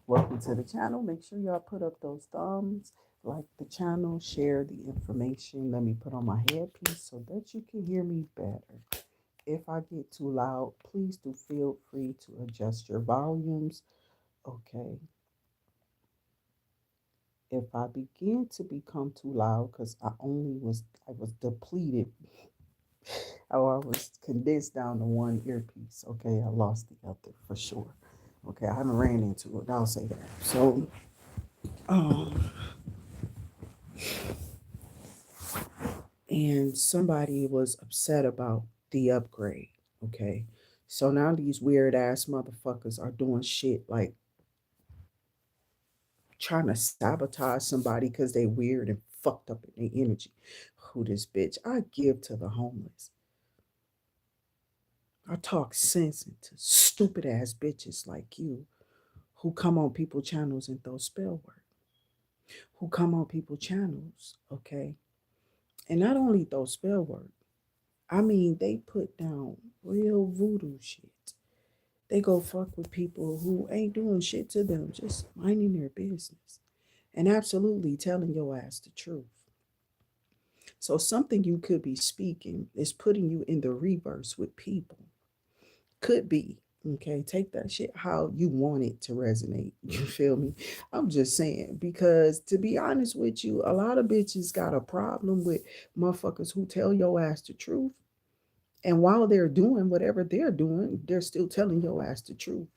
Welcome to the channel. Make sure y'all put up those thumbs, like the channel, share the information. Let me put on my headpiece so that you can hear me better. If I get too loud, please do feel free to adjust your volumes. Okay. If I begin to become too loud, because I was depleted, or I was condensed down to one earpiece. Okay, I lost the other for sure. Okay, I haven't ran into it. I'll say that. So, um, and somebody was upset about the upgrade. Okay, so now these weird ass motherfuckers are doing shit like trying to sabotage somebody because they weird and fucked up in their energy. Who this bitch? I give to the homeless. I talk sense into stupid ass bitches like you who come on people channels and throw spell work, who come on people channels, okay? And not only throw spell work, I mean, they put down real voodoo shit. They go fuck with people who ain't doing shit to them, just minding their business and absolutely telling your ass the truth. So, something you could be speaking is putting you in the reverse with people. Could be. Okay, take that shit how you want it to resonate. You feel me? I'm just saying, because to be honest with you, a lot of bitches got a problem with motherfuckers who tell your ass the truth. And while they're doing whatever they're doing, they're still telling your ass the truth.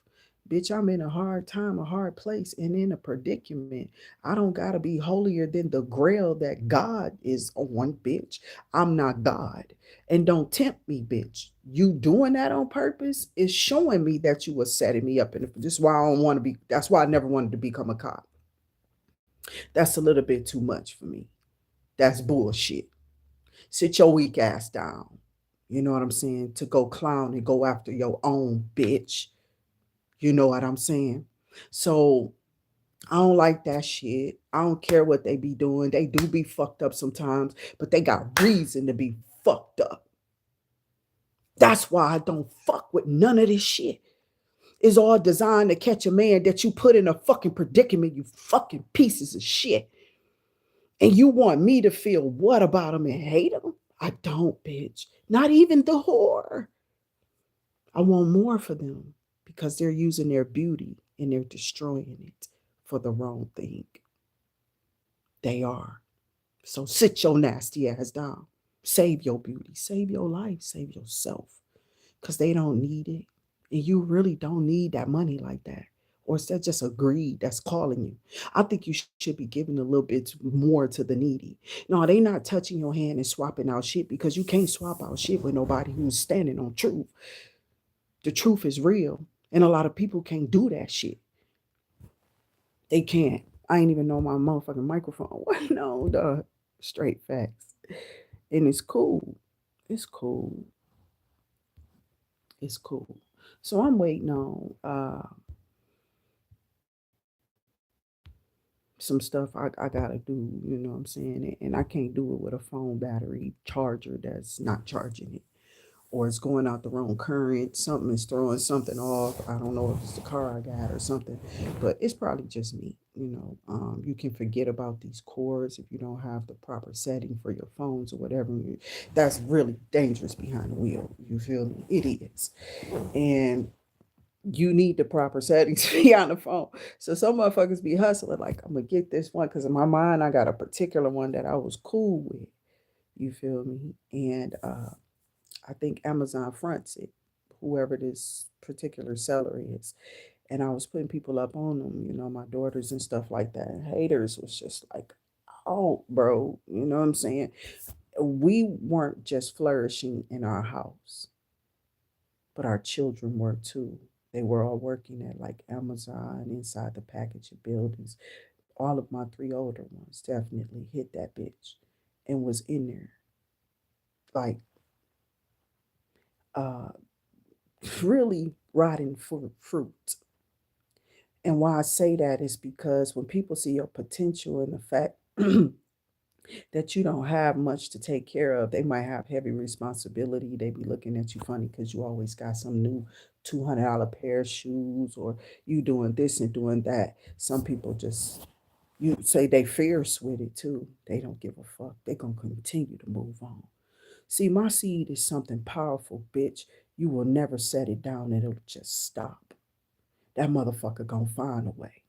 Bitch, I'm in a hard time, a hard place, and in a predicament. I don't gotta be holier than the grail that God is on, bitch. I'm not God. And don't tempt me, bitch. You doing that on purpose is showing me that you were setting me up. And this is why I don't want to be, that's why I never wanted to become a cop. That's a little bit too much for me. That's bullshit. Sit your weak ass down. You know what I'm saying? To go clown and go after your own bitch. You know what I'm saying? So I don't like that shit. I don't care what they be doing. They do be fucked up sometimes, but they got reason to be fucked up. That's why I don't fuck with none of this shit. It's all designed to catch a man that you put in a fucking predicament, you fucking pieces of shit. And you want me to feel what about him and hate him? I don't, bitch. Not even the whore. I want more for them because they're using their beauty and they're destroying it for the wrong thing. They are. So sit your nasty ass down. Save your beauty, save your life, save yourself because they don't need it. And you really don't need that money like that. Or is that just a greed that's calling you? I think you should be giving a little bit more to the needy. No, they not touching your hand and swapping out shit because you can't swap out shit with nobody who's standing on truth. The truth is real. And a lot of people can't do that shit. They can't. I ain't even know my motherfucking microphone. No, the straight facts. And it's cool. It's cool. It's cool. So I'm waiting on some stuff I gotta do, you know what I'm saying? And I can't do it with a phone battery charger that's not charging it. Or it's going out the wrong current. Something is throwing something off. I don't know if it's the car I got or something, but it's probably just me. You can forget about these cords if you don't have the proper setting for your phones or whatever. That's really dangerous behind the wheel. You feel me? It is, and you need the proper settings to be on the phone. So some motherfuckers be hustling like I'm gonna get this one because in my mind I got a particular one that I was cool with. You feel me? And I think Amazon fronts it, whoever this particular seller is. And I was putting people up on them, my daughters and stuff like that. And haters was just like, oh, bro, you know what I'm saying? We weren't just flourishing in our house, but our children were too. They were all working at like Amazon inside the packaging buildings. All of my three older ones definitely hit that bitch and was in there. Like, uh, really rotten fruit. And why I say that is because when people see your potential and the fact that you don't have much to take care of, they might have heavy responsibility. They be looking at you funny because you always got some new $200 pair of shoes, or you doing this and doing that. Some people just, you say they fierce with it too. They don't give a fuck. They gonna continue to move on. See, my seed is something powerful, bitch. You will never set it down. It'll just stop. That motherfucker gonna find a way.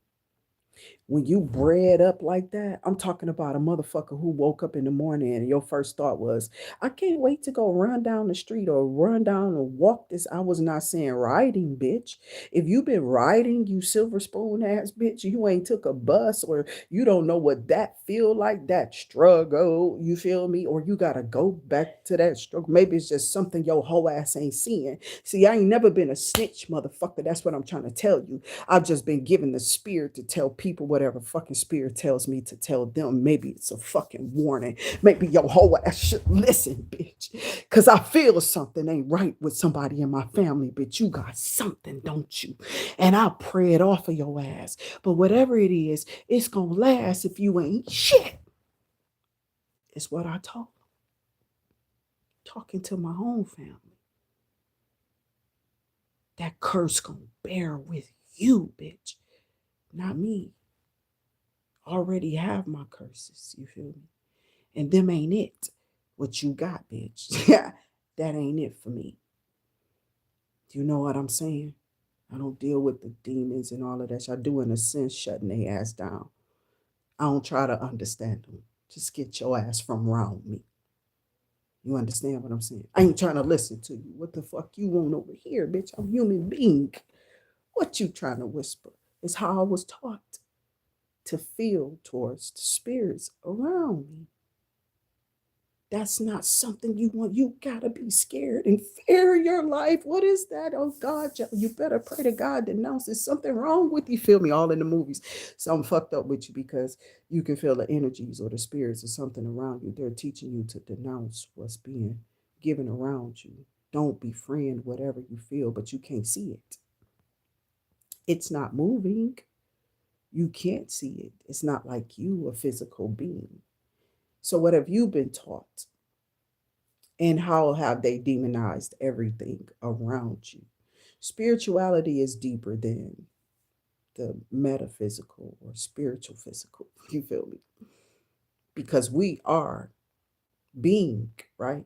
When you bred up like that, I'm talking about a motherfucker who woke up in the morning and your first thought was, I can't wait to go run down the street or run down or walk this. I was not saying riding, bitch. If you've been riding, you silver spoon ass bitch, you ain't took a bus, or you don't know what that feel like, that struggle, you feel me? Or you gotta go back to that struggle. Maybe it's just something your whole ass ain't seeing. See, I ain't never been a snitch, motherfucker. That's what I'm trying to tell you. I've just been given the spirit to tell people whatever fucking spirit tells me to tell them. Maybe it's a fucking warning. Maybe your whole ass should listen, bitch. Cause I feel something ain't right with somebody in my family, bitch. You got something, don't you? And I'll pray it off of your ass. But whatever it is, it's gonna last if you ain't shit. It's what I talk. Talking to my own family. That curse gonna bear with you, bitch. Not me. Already have my curses, you feel me? And them ain't it. What you got, bitch. That ain't it for me. Do you know what I'm saying? I don't deal with the demons and all of that. I do in a sense shutting their ass down. I don't try to understand them. Just get your ass from around me. You understand what I'm saying? I ain't trying to listen to you. What the fuck you want over here, bitch? I'm a human being. What you trying to whisper? It's how I was taught to feel towards the spirits around me. That's not something you want. You gotta be scared and fear your life. What is that? Oh God, you better pray to God, denounce there's something wrong with you. Feel me? All in the movies. Something fucked up with you because you can feel the energies or the spirits or something around you. They're teaching you to denounce what's being given around you. Don't befriend whatever you feel, but you can't see it. It's not moving. You can't see it. It's not like you, a physical being. So, what have you been taught? And how have they demonized everything around you? Spirituality is deeper than the metaphysical or spiritual physical. You feel me? Because we are being, right?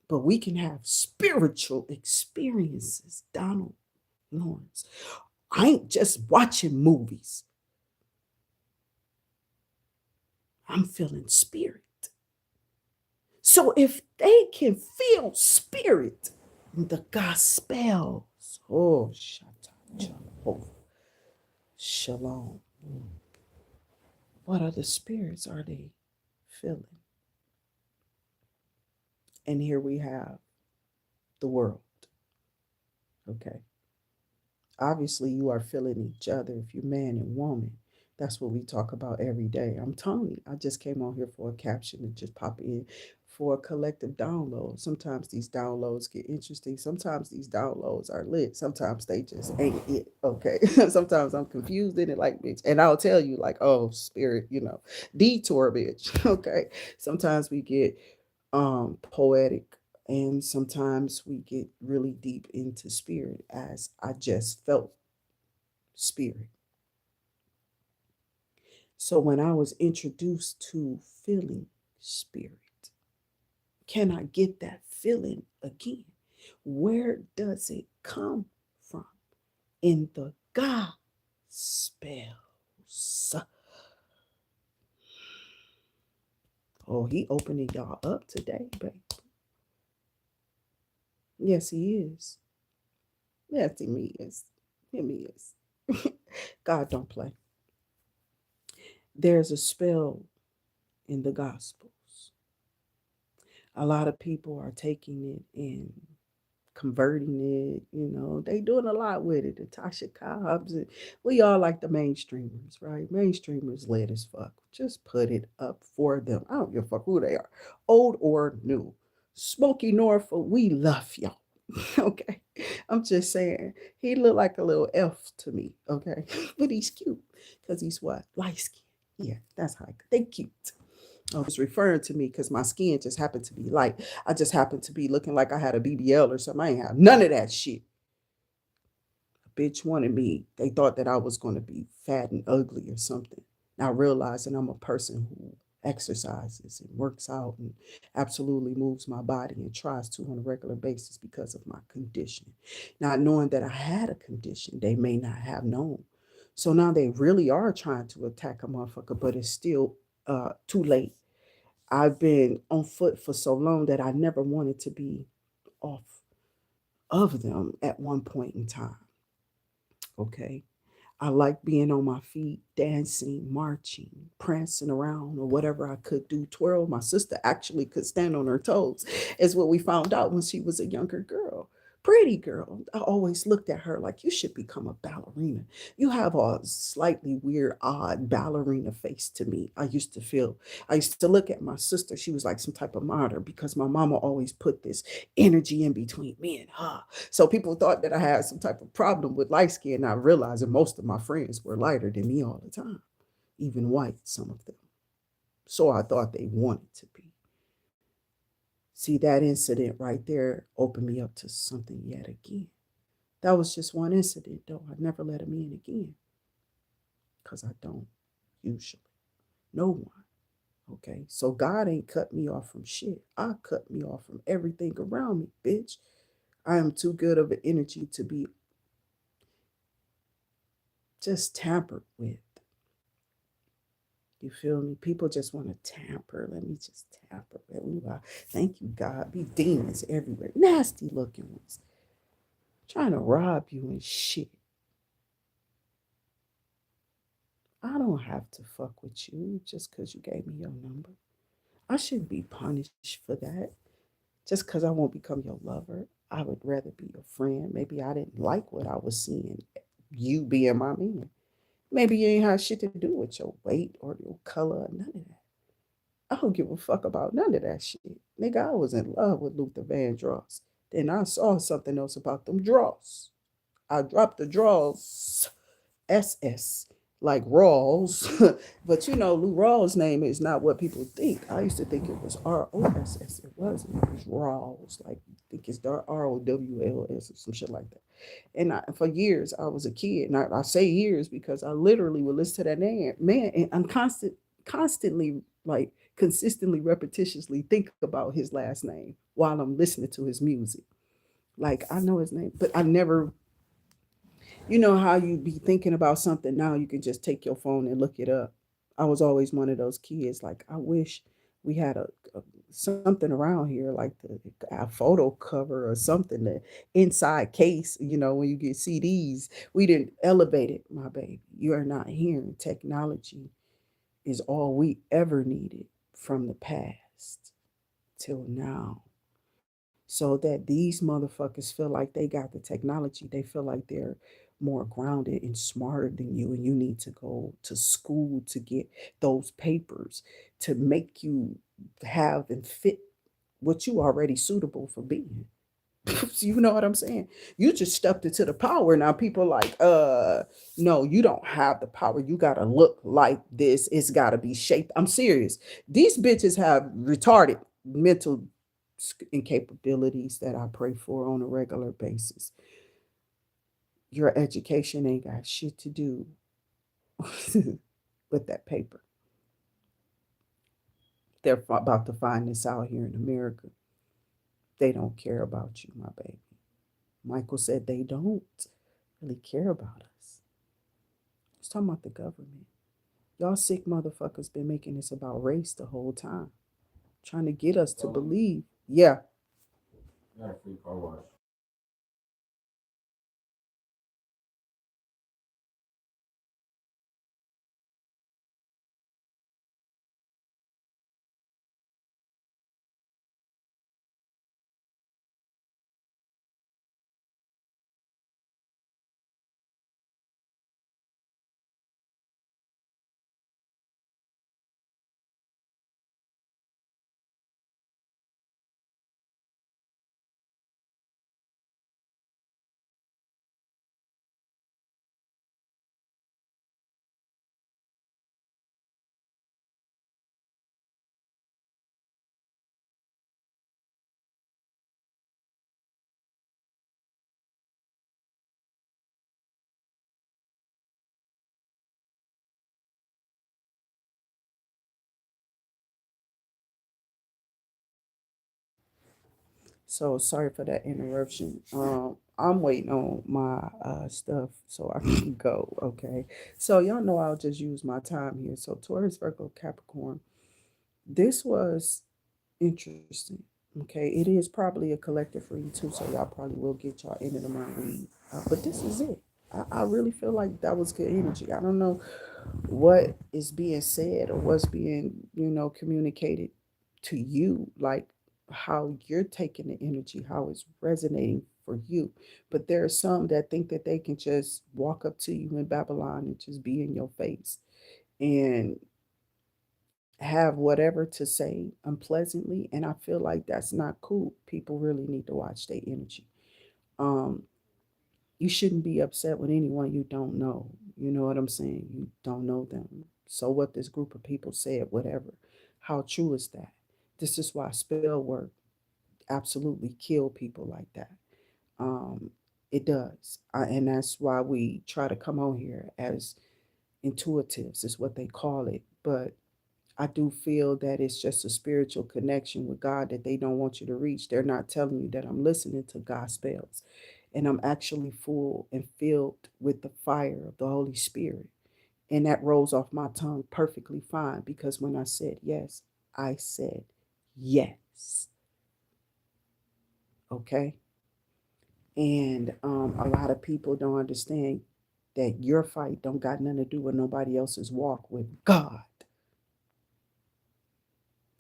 But we can have spiritual experiences, Donald Lawrence. I ain't just watching movies. I'm feeling spirit. So if they can feel spirit, the gospels, oh, shalom. What other spirits are they feeling? And here we have the world. Okay. Obviously, you are feeling each other if you're man and woman. That's what we talk about every day. I'm Toni. I just came on here for a caption and just pop in for a collective download. Sometimes these downloads get interesting. Sometimes these downloads are lit. Sometimes they just ain't it. Okay. Sometimes I'm confused in it like, bitch. And I'll tell you, like, oh, spirit, detour, bitch. Okay. Sometimes we get poetic, and sometimes we get really deep into spirit, as I just felt spirit. So when I was introduced to feeling spirit, can I get that feeling again? Where does it come from? In the gospels. Oh, he opening y'all up today, baby. Yes, he is. Yes, he is. He is. God don't play. There's a spell in the Gospels. A lot of people are taking it and converting it. They doing a lot with it. The Tasha Cobbs, and we all like the mainstreamers, right? Mainstreamers lit as fuck. Just put it up for them. I don't give a fuck who they are, old or new. Smokey Norfolk, we love y'all. Okay, I'm just saying he looked like a little elf to me. Okay, but he's cute because he's what, light skin. Yeah, that's how they cute. I was referring to me because my skin just happened to be light. I just happened to be looking like I had a BBL or something. I ain't have none of that shit. bitch wanted me. They thought that I was going to be fat and ugly or something. Not realizing I'm a person who exercises and works out and absolutely moves my body and tries to on a regular basis because of my condition. Not knowing that I had a condition they may not have known. So now they really are trying to attack a motherfucker, but it's still too late. I've been on foot for so long that I never wanted to be off of them at one point in time. Okay. I like being on my feet, dancing, marching, prancing around, or whatever I could do. Twirl. My sister actually could stand on her toes, is what we found out when she was a younger girl. Pretty girl. I always looked at her like, you should become a ballerina. You have a slightly weird, odd ballerina face to me. I used to look at my sister. She was like some type of martyr because my mama always put this energy in between me and her. So people thought that I had some type of problem with light skin, not realizing most of my friends were lighter than me all the time, even white, some of them. So I thought they wanted to be. See, that incident right there opened me up to something yet again. That was just one incident, though. I never let him in again because I don't usually. No one. Okay. So God ain't cut me off from shit. I cut me off from everything around me, bitch. I am too good of an energy to be just tampered with. You feel me? People just want to tamper. Let me just tamper. Thank you, God. Be demons everywhere. Nasty looking ones. Trying to rob you and shit. I don't have to fuck with you just because you gave me your number. I shouldn't be punished for that. Just because I won't become your lover. I would rather be your friend. Maybe I didn't like what I was seeing. You being my man. Maybe you ain't had shit to do with your weight or your color or none of that. I don't give a fuck about none of that shit. Nigga, I was in love with Luther Vandross. Then I saw something else about them draws. I dropped the draws. SS. Like Rawls. But you know, Lou Rawls' name is not what people think. I used to think it was ROSS. It wasn't. It was Rawls. Like, I think it's ROWLS or some shit like that. And for years, I was a kid. And I say years because I literally would listen to that name, man, and I'm constantly, like, consistently, repetitiously think about his last name while I'm listening to his music. Like, I know his name, but I never, you know how you be thinking about something now, you can just take your phone and look it up. I was always one of those kids. Like, I wish we had a something around here, like a photo cover or something, the inside case. You know, when you get CDs, we didn't elevate it, my baby. You are not hearing. Technology is all we ever needed from the past till now. So that these motherfuckers feel like they got the technology. They feel like they're more grounded and smarter than you, and you need to go to school to get those papers to make you have and fit what you already suitable for being. You know what I'm saying? You just stepped into the power. Now people like, no, you don't have the power. You gotta look like this. It's gotta be shaped. I'm serious. These bitches have retarded mental incapabilities that I pray for on a regular basis. Your education ain't got shit to do with that paper. They're about to find this out here in America. They don't care about you, my baby. Michael said they don't really care about us. He's talking about the government. Y'all sick motherfuckers been making this about race the whole time, trying to get us to believe. Yeah. So sorry for that interruption. I'm waiting on my stuff so I can go. Okay. So y'all know I'll just use my time here. So Taurus, Virgo, Capricorn. This was interesting. Okay. It is probably a collective read too. So y'all probably will get y'all end of the month read. But this is it. I really feel like that was good energy. I don't know what is being said or what's being, communicated to you, like how you're taking the energy, how it's resonating for you. But there are some that think that they can just walk up to you in Babylon and just be in your face and have whatever to say unpleasantly. And I feel like that's not cool. People really need to watch their energy. Um, you shouldn't be upset with anyone you don't know. You know what I'm saying? You don't know them. So what this group of people said, whatever. How true is that? This is why spell work absolutely kill people like that. Um, it does. And that's why we try to come on here as intuitives, is what they call it. But I do feel that it's just a spiritual connection with God that they don't want you to reach. They're not telling you that I'm listening to gospels and I'm actually full and filled with the fire of the Holy Spirit. And that rolls off my tongue perfectly fine because when I said yes, I said yes. Okay. And a lot of people don't understand that your fight don't got nothing to do with nobody else's walk with God.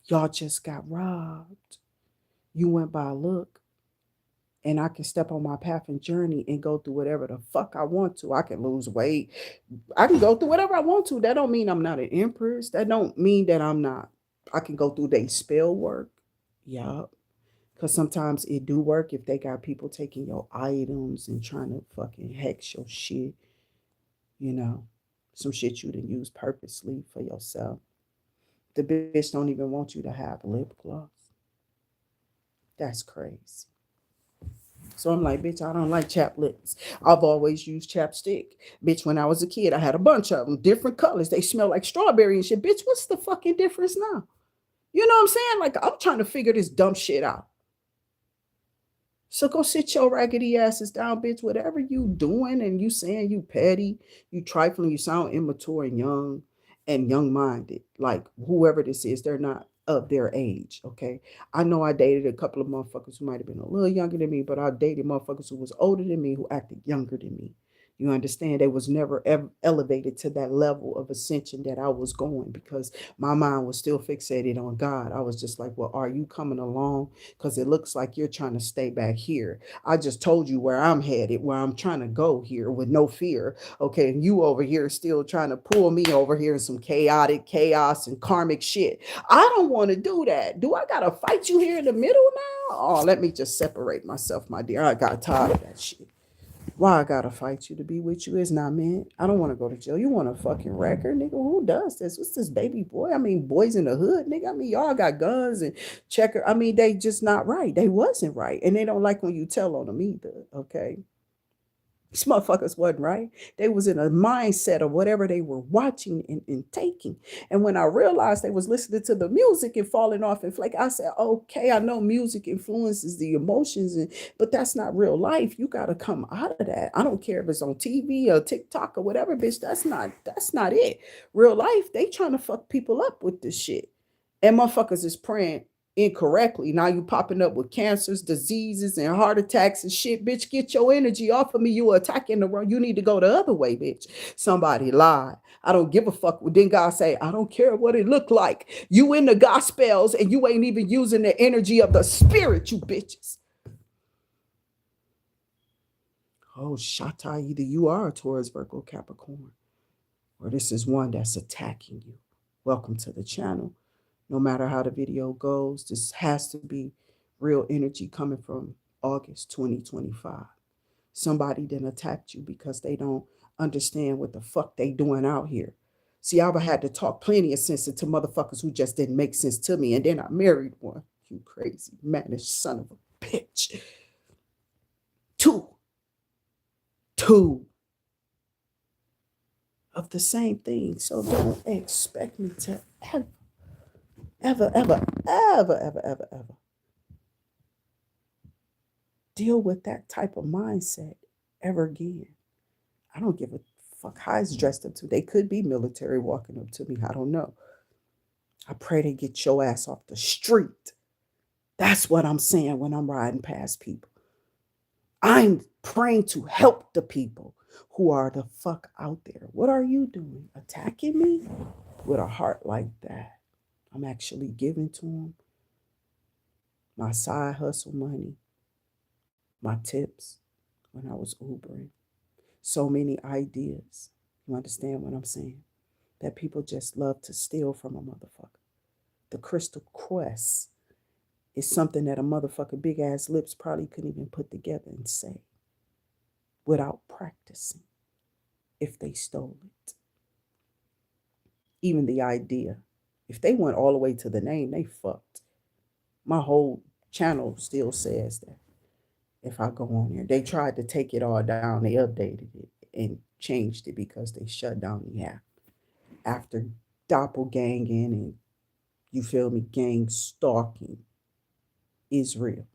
Y'all just got robbed. You went by a look, and I can step on my path and journey and go through whatever the fuck I want to. I can lose weight. I can go through whatever I want to. That don't mean I'm not an empress. That don't mean that I'm not. I can go through they spell work. Yup. Because sometimes it do work if they got people taking your items and trying to fucking hex your shit. You know, some shit you didn't use purposely for yourself. The bitch don't even want you to have lip gloss. That's crazy. So I'm like, bitch, I don't like chapped lips. I've always used chapstick. Bitch, when I was a kid, I had a bunch of them, different colors. They smell like strawberry and shit. Bitch, what's the fucking difference now? You know what I'm saying? Like, I'm trying to figure this dumb shit out. So go sit your raggedy asses down, bitch. Whatever you doing and you saying you petty, you trifling, you sound immature and young minded. Like whoever this is, they're not of their age. Okay. I know I dated a couple of motherfuckers who might have been a little younger than me, but I dated motherfuckers who was older than me who acted younger than me. You understand? They was never ever elevated to that level of ascension that I was going because my mind was still fixated on God. I was just like, well, are you coming along? Because it looks like you're trying to stay back here. I just told you where I'm headed, where I'm trying to go here with no fear. Okay. And you over here still trying to pull me over here in some chaotic chaos and karmic shit. I don't want to do that. Do I got to fight you here in the middle now? Oh, let me just separate myself, my dear. I got tired of that shit. Why I gotta fight you to be with you is not meant. I don't want to go to jail. You want a fucking record, nigga? Who does this? What's this baby boy? I mean, boys in the hood, nigga. I mean, y'all got guns and checker. I mean, they just not right. They wasn't right, and they don't like when you tell on them either. Okay, these motherfuckers wasn't right. They was in a mindset of whatever they were watching and taking. And when I realized they was listening to the music and falling off and flake, I said, okay, I know music influences the emotions, but that's not real life. You gotta come out of that. I don't care if it's on TV or TikTok or whatever, bitch. That's not it. Real life, they trying to fuck people up with this shit. And motherfuckers is praying incorrectly. Now you popping up with cancers, diseases, and heart attacks and shit. Bitch, get your energy off of me. You attacking the wrong. You need to go the other way, bitch. Somebody lied. I don't give a fuck. Then God say, I don't care what it look like. You in the gospels and you ain't even using the energy of the spirit, you bitches. Oh, Shatta, either you are a Taurus, Virgo, Capricorn, or this is one that's attacking you. Welcome to the channel. No matter how the video goes, this has to be real energy coming from August 2025. Somebody then attacked you because they don't understand what the fuck they doing out here. See, I've had to talk plenty of sense into motherfuckers who just didn't make sense to me, and then I married one. You crazy, managed son of a bitch. Two. Two of the same thing. So don't expect me to ever, ever, ever, ever, ever, ever, ever deal with that type of mindset ever again. I don't give a fuck how it's dressed up to. They could be military walking up to me. I don't know. I pray they get your ass off the street. That's what I'm saying when I'm riding past people. I'm praying to help the people who are the fuck out there. What are you doing? Attacking me with a heart like that? I'm actually giving to them my side hustle money, my tips when I was Ubering. So many ideas. You understand what I'm saying? That people just love to steal from a motherfucker. The crystal quest is something that a motherfucker big ass lips probably couldn't even put together and say without practicing if they stole it. Even the idea. If they went all the way to the name, they fucked. My whole channel still says that. If I go on there, they tried to take it all down. They updated it and changed it because they shut down the app after doppelganging and, you feel me, gang stalking Israel.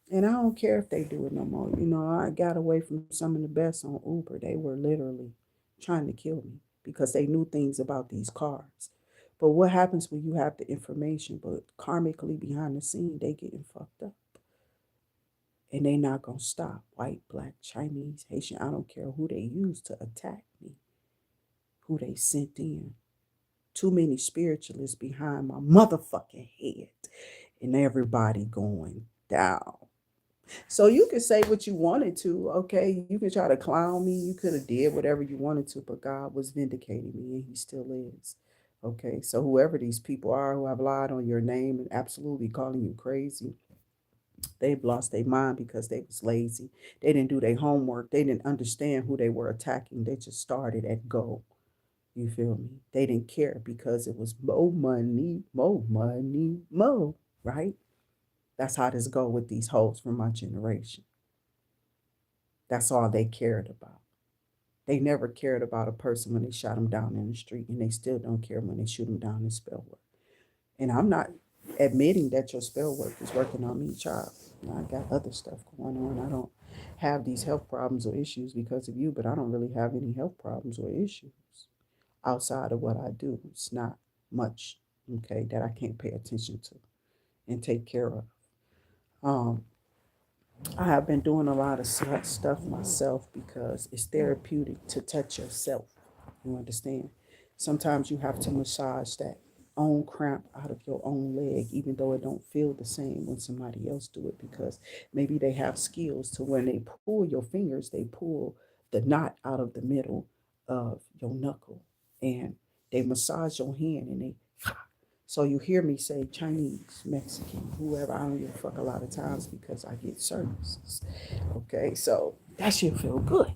And I don't care if they do it no more. You know, I got away from some of the best on Uber. They were literally trying to kill me because they knew things about these cars. But what happens when you have the information, but karmically behind the scene, they getting fucked up. And they not gonna stop. White, black, Chinese, Haitian, I don't care who they use to attack me, who they sent in. Too many spiritualists behind my motherfucking head. And everybody going down. So you could say what you wanted to, okay? You could try to clown me. You could have did whatever you wanted to, but God was vindicating me, and He still is. Okay, so whoever these people are who have lied on your name and absolutely calling you crazy, they've lost their mind because they was lazy. They didn't do their homework. They didn't understand who they were attacking. They just started at go. You feel me? They didn't care because it was more money, more money, more, right? That's how this go with these hoes from my generation. That's all they cared about. They never cared about a person when they shot them down in the street, and they still don't care when they shoot them down in spell work. And I'm not admitting that your spell work is working on me, child. I got other stuff going on. I don't have these health problems or issues because of you, but I don't really have any health problems or issues outside of what I do. It's not much, okay, that I can't pay attention to and take care of. Um, I have been doing a lot of stuff myself because it's therapeutic to touch yourself. You understand? Sometimes you have to massage that own cramp out of your own leg, even though it don't feel the same when somebody else do it, because maybe they have skills to when they pull your fingers, they pull the knot out of the middle of your knuckle, and they massage your hand, and they so you hear me say Chinese, Mexican, whoever. I don't give a fuck a lot of times because I get services. Okay, so that shit feel good.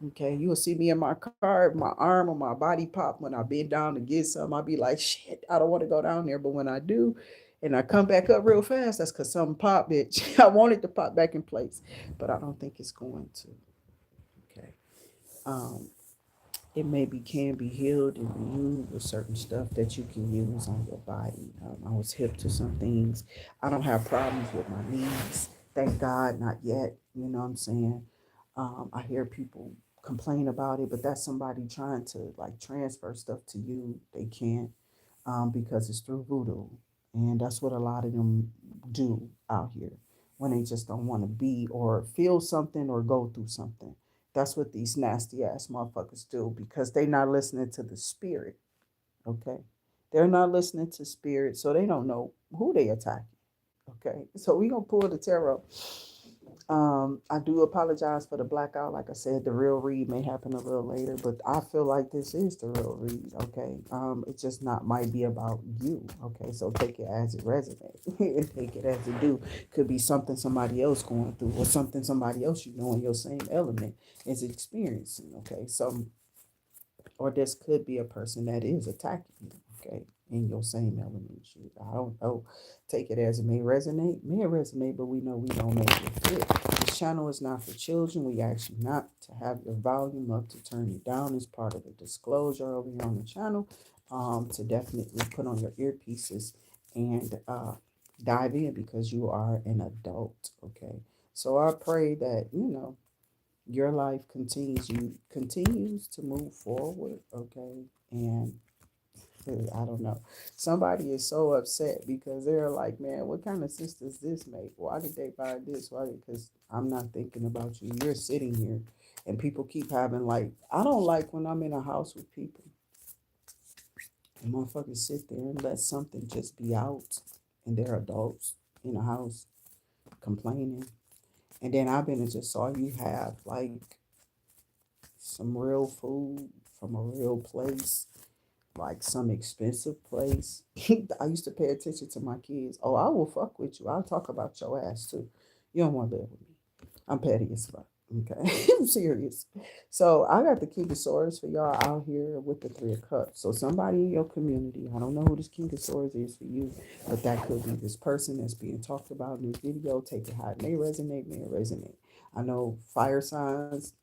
Okay, you will see me in my car, my arm or my body pop when I bend down to get some. I'll be like, shit, I don't want to go down there. But when I do, and I come back up real fast, that's because something pop, bitch. I want it to pop back in place, but I don't think it's going to. Okay. Um, it maybe can be healed and renewed with certain stuff that you can use on your body. I was hip to some things. I don't have problems with my knees. Thank God, not yet. You know what I'm saying? I hear people complain about it, but that's somebody trying to like transfer stuff to you. They can't because it's through voodoo. And that's what a lot of them do out here when they just don't want to be or feel something or go through something. That's what these nasty ass motherfuckers do because they not listening to the spirit. Okay. They're not listening to spirit, so they don't know who they attacking. Okay. So we gonna pull the tarot. I do apologize for the blackout. Like I said, the real read may happen a little later, but I feel like this is the real read. Okay. It's just not might be about you. Okay. So take it as it resonates and take it as it do. Could be something somebody else going through or something somebody else you know in your same element is experiencing. Okay. So, or this could be a person that is attacking you. Okay. In your same element. I don't know. Take it as it may resonate, but we know we don't make it fit. This channel is not for children. We ask you not to have your volume up, to turn it down as part of the disclosure over here on the channel. To definitely put on your earpieces and dive in because you are an adult. Okay. So I pray that, your life continues to move forward, okay? And I don't know. Somebody is so upset because they're like, man, what kind of sense does this make? Why did they buy this? Why? Because I'm not thinking about you. You're sitting here, and people keep having like, I don't like when I'm in a house with people and motherfuckers sit there and let something just be out, and they're adults in a house complaining. And then I've been and just saw you have like some real food from a real place, like some expensive place. I used to pay attention to my kids. Oh, I will fuck with you. I'll talk about your ass too. You don't want to live with me. I'm petty as fuck. Okay, I'm serious. So I got the King of Swords for y'all out here with the Three of Cups. So somebody in your community, I don't know who this King of Swords is for you, but that could be this person that's being talked about in this video. Take it how it may resonate, may it resonate. I know fire signs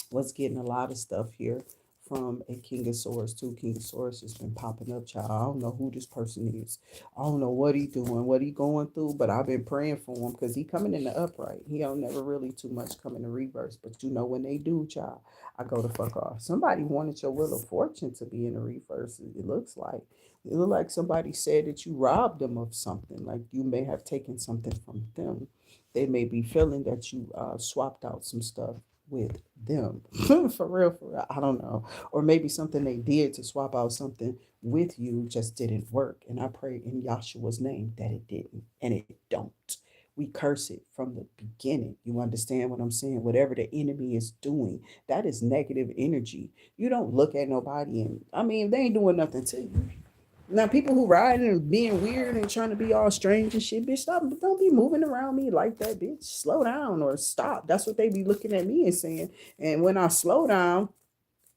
was getting a lot of stuff here from a King of Swords too. King of Swords has been popping up, child. I don't know who this person is. I don't know what he doing, what he going through, but I've been praying for him because he coming in the upright. He don't never really too much come in the reverse. But when they do, child, I go to fuck off. Somebody wanted your Wheel of Fortune to be in the reverse. It looks like. It looked like somebody said that you robbed them of something, like you may have taken something from them. They may be feeling that you swapped out some stuff with them. For real, I don't know. Or maybe something they did to swap out something with you just didn't work. And I pray in Yahshua's name that it didn't and it don't. We curse it from the beginning. You understand what I'm saying? Whatever the enemy is doing, that is negative energy. You don't look at nobody and, I mean, they ain't doing nothing to you. Now, people who riding and being weird and trying to be all strange and shit, bitch, stop. Don't be moving around me like that, bitch. Slow down or stop. That's what they be looking at me and saying. And when I slow down,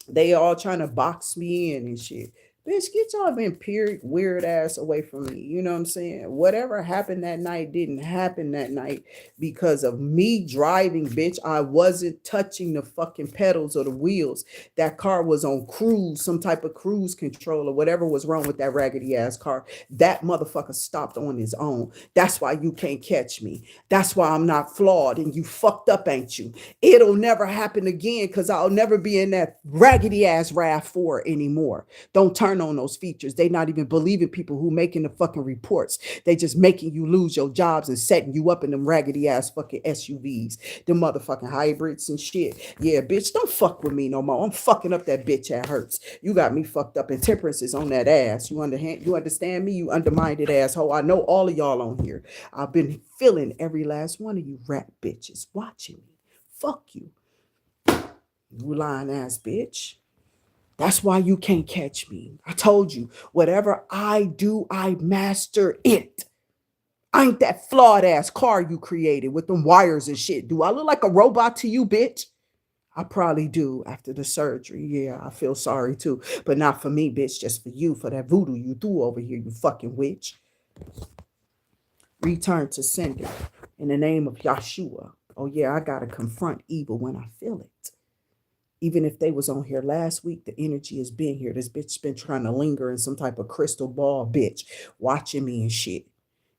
they all trying to box me in and shit. Bitch, get y'all empiric weird ass away from me. You know what I'm saying? Whatever happened that night didn't happen that night because of me driving, bitch. I wasn't touching the fucking pedals or the wheels. That car was on cruise, some type of cruise control or whatever was wrong with that raggedy ass car. That motherfucker stopped on his own. That's why you can't catch me. That's why I'm not flawed and you fucked up, ain't you? It'll never happen again because I'll never be in that raggedy ass RAV4 anymore. Don't turn on those features. They not even believing people who making the fucking reports. They just making you lose your jobs and setting you up in them raggedy ass fucking SUVs, them motherfucking hybrids and shit. Yeah, bitch, don't fuck with me no more. I'm fucking up that bitch at Hurts. You got me fucked up and temperance is on that ass. You understand me? You undermined asshole. I know all of y'all on here. I've been feeling every last one of you rat bitches watching me. Fuck you. You lying ass bitch. That's why you can't catch me. I told you, whatever I do, I master it. I ain't that flawed ass car you created with them wires and shit. Do I look like a robot to you, bitch? I probably do after the surgery. Yeah, I feel sorry too. But not for me, bitch. Just for you, for that voodoo you threw over here, you fucking witch. Return to sender in the name of Yahshua. Oh, yeah, I got to confront evil when I feel it. Even if they was on here last week, the energy is being here. This bitch been trying to linger in some type of crystal ball, bitch, watching me and shit.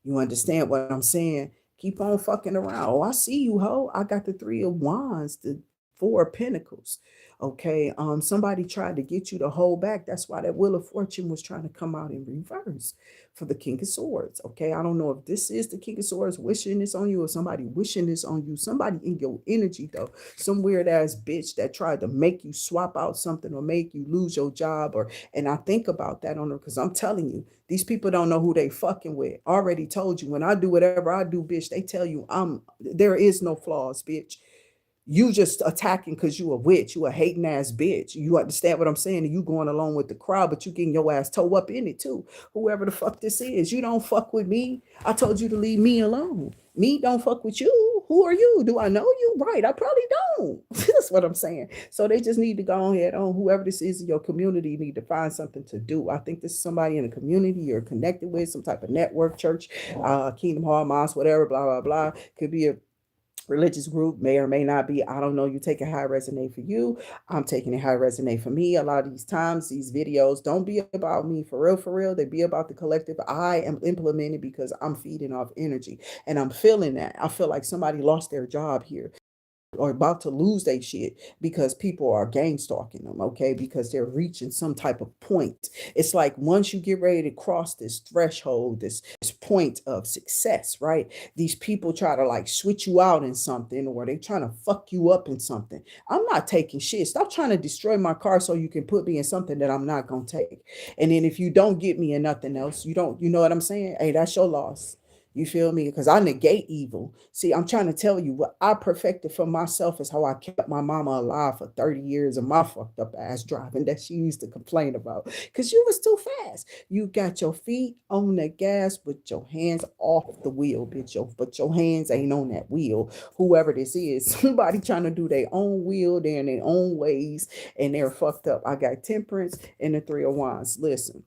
You understand what I'm saying? Keep on fucking around. Oh, I see you, ho. I got the Three of Wands, the Four of Pentacles. Okay. Somebody tried to get you to hold back. That's why that Wheel of Fortune was trying to come out in reverse for the King of Swords. Okay. I don't know if this is the King of Swords wishing this on you or somebody wishing this on you. Somebody in your energy, though. Some weird ass bitch that tried to make you swap out something or make you lose your job. And I think about that on her because I'm telling you, these people don't know who they fucking with. I already told you when I do whatever I do, bitch, they tell you there is no flaws, bitch. You just attacking because you a witch. You a hating ass bitch. You understand what I'm saying? And you going along with the crowd, but you getting your ass toe up in it too. Whoever the fuck this is, you don't fuck with me. I told you to leave me alone. Me don't fuck with you. Who are you? Do I know you? Right. I probably don't. That's what I'm saying. So they just need to go ahead on whoever this is in your community need to find something to do. I think this is somebody in the community you're connected with, some type of network, church, Kingdom Hall, Mosque, whatever, blah, blah, blah. Could be religious group may or may not be. I don't know. You take it how it resonate for you. I'm taking it how it resonate for me. A lot of these times, these videos don't be about me for real, for real. They be about the collective. I am implementing because I'm feeding off energy and I'm feeling that. I feel like somebody lost their job here or about to lose their shit because people are gang stalking them, okay? Because they're reaching some type of point. It's like once you get ready to cross this threshold, this point of success, right? These people try to like switch you out in something or they trying to fuck you up in something. I'm not taking shit. Stop trying to destroy my car so you can put me in something that I'm not gonna take. And then if you don't get me in nothing else, you don't, you know what I'm saying? Hey, that's your loss. You feel me? Because I negate evil. See, I'm trying to tell you what I perfected for myself is how I kept my mama alive for 30 years of my fucked up ass driving that she used to complain about. Because you was too fast. You got your feet on the gas, but your hands off the wheel, bitch. But your hands ain't on that wheel. Whoever this is, somebody trying to do their own wheel, they're in their own ways, and they're fucked up. I got temperance and the three of wands. Listen,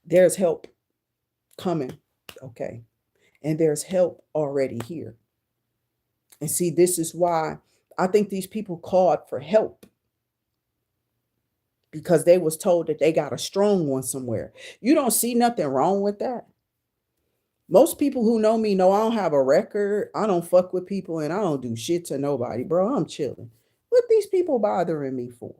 there's help coming. Okay. And there's help already here. And see, this is why I think these people called for help because they was told that they got a strong one somewhere. You don't see nothing wrong with that. Most people who know me know I don't have a record. I don't fuck with people and I don't do shit to nobody, bro. I'm chilling. What these people bothering me for?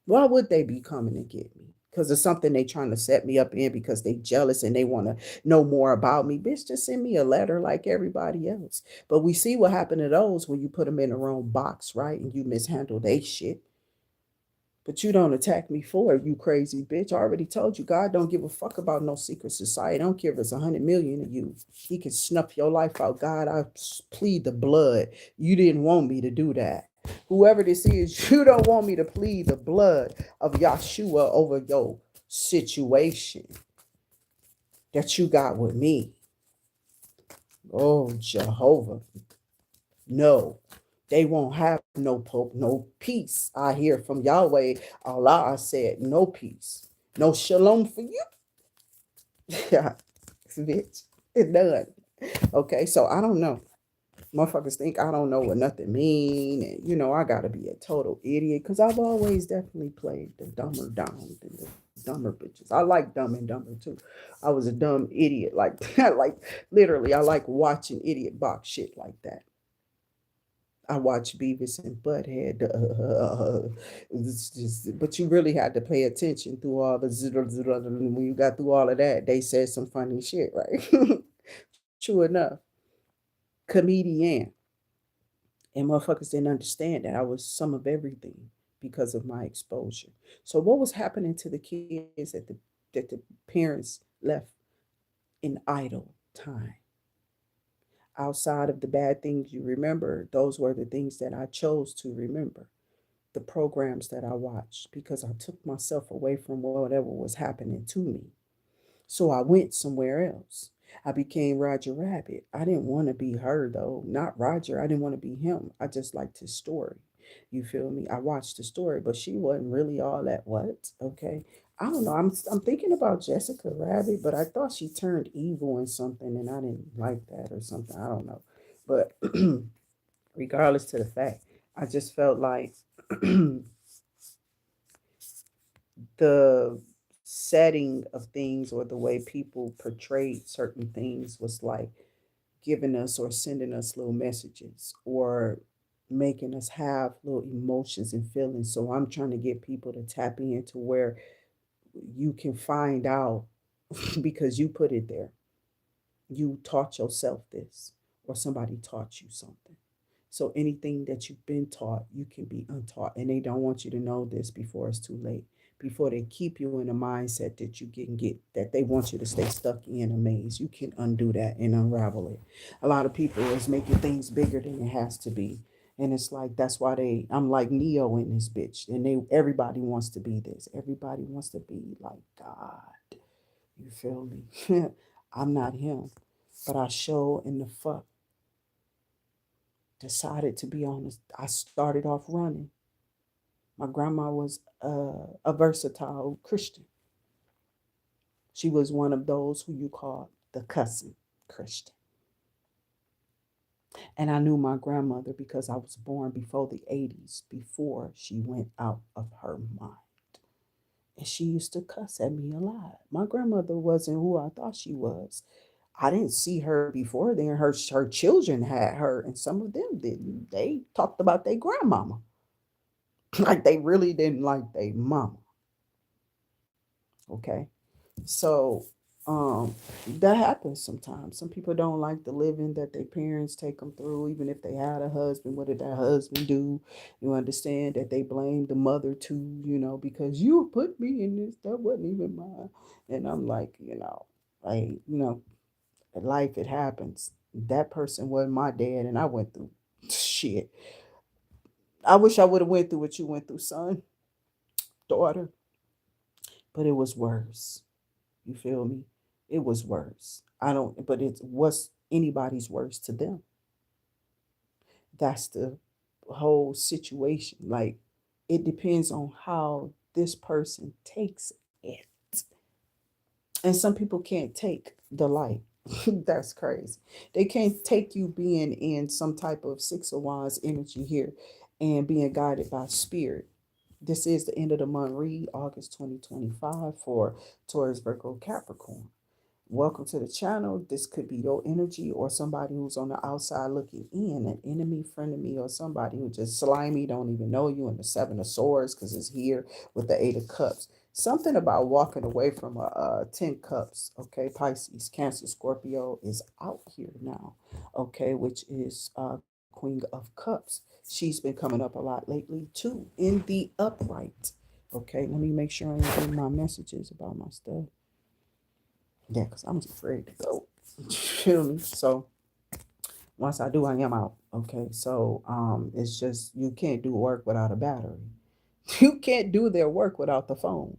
Why would they be coming to get me? Because of something they trying to set me up in because they jealous and they want to know more about me. Bitch, just send me a letter like everybody else. But we see what happened to those when you put them in the wrong box, right? And you mishandle they shit. But you don't attack me for it, you crazy bitch. I already told you, God don't give a fuck about no secret society. I don't care if it's 100 million of you. He can snuff your life out. God, I plead the blood. You didn't want me to do that. Whoever this is, you don't want me to plead the blood of Yahshua over your situation that you got with me. Oh, Jehovah. No, they won't have no pope, no peace. I hear from Yahweh. Allah said, no peace, no shalom for you. Yeah, bitch, it's done. Okay, so I don't know. Motherfuckers think I don't know what nothing mean, and I gotta be a total idiot because I've always definitely played the dumber down than the dumber bitches. I like dumb and dumber too. I was a dumb idiot like that, like literally. I like watching idiot box shit like that. I watched Beavis and Butthead. It's just, but you really had to pay attention through all the when you got through all of that. They said some funny shit, right? True enough, comedian, and motherfuckers didn't understand that I was some of everything because of my exposure. So what was happening to the kids that the parents left in idle time? Outside of the bad things you remember, those were the things that I chose to remember. The programs that I watched because I took myself away from whatever was happening to me. So I went somewhere else. I became Roger Rabbit. I didn't want to be her though. Not Roger. I didn't want to be him. I just liked his story. You feel me? I watched the story, but she wasn't really all that what? Okay. I don't know. I'm thinking about Jessica Rabbit, but I thought she turned evil in something and I didn't like that or something. I don't know. But regardless to the fact, I just felt like the setting of things or the way people portrayed certain things was like giving us or sending us little messages or making us have little emotions and feelings. So I'm trying to get people to tap into where you can find out because you put it there. You taught yourself this or somebody taught you something. So anything that you've been taught, you can be untaught. And they don't want you to know this before it's too late. Before they keep you in a mindset that you can get, that they want you to stay stuck in a maze. You can undo that and unravel it. A lot of people is making things bigger than it has to be. And it's like that's why I'm like Neo in this bitch. And everybody wants to be this. Everybody wants to be like God. You feel me? I'm not him. But I show in the fuck decided to be honest. I started off running. My grandma was a versatile Christian. She was one of those who you call the cussing Christian. And I knew my grandmother because I was born before the 80s, before she went out of her mind. And she used to cuss at me a lot. My grandmother wasn't who I thought she was. I didn't see her before then. Her children had her, and some of them didn't. They talked about their grandmama like they really didn't like their mama. Okay, so um, that happens sometimes. Some people don't like the living that their parents take them through, even if they had a husband. What did that husband do? You understand that they blame the mother too, because you put me in this. That wasn't even mine. And I'm like, like, life, it happens. That person wasn't my dad, and I went through shit. I wish I would have went through what you went through, son, daughter, but it was worse. You feel me? It was worse. I don't, but it was anybody's worse to them. That's the whole situation. Like, it depends on how this person takes it. And some people can't take the light. That's crazy. They can't take you being in some type of Six of Wands energy here and being guided by spirit. This is the end of the month read, August 2025 for Taurus, Virgo, Capricorn. Welcome to the channel. This could be your energy or somebody who's on the outside looking in, an enemy, friend of me, or somebody who just slimy, don't even know you, and the Seven of Swords because it's here with the Eight of Cups. Something about walking away from a 10 cups, okay? Pisces, Cancer, Scorpio is out here now, okay? Which is Queen of Cups. She's been coming up a lot lately too in the upright. Okay, let me make sure I'm getting my messages about my stuff. Yeah, because I'm afraid to go. Feel me? So once I do, I am out. Okay. So it's just you can't do work without a battery. You can't do their work without the phone.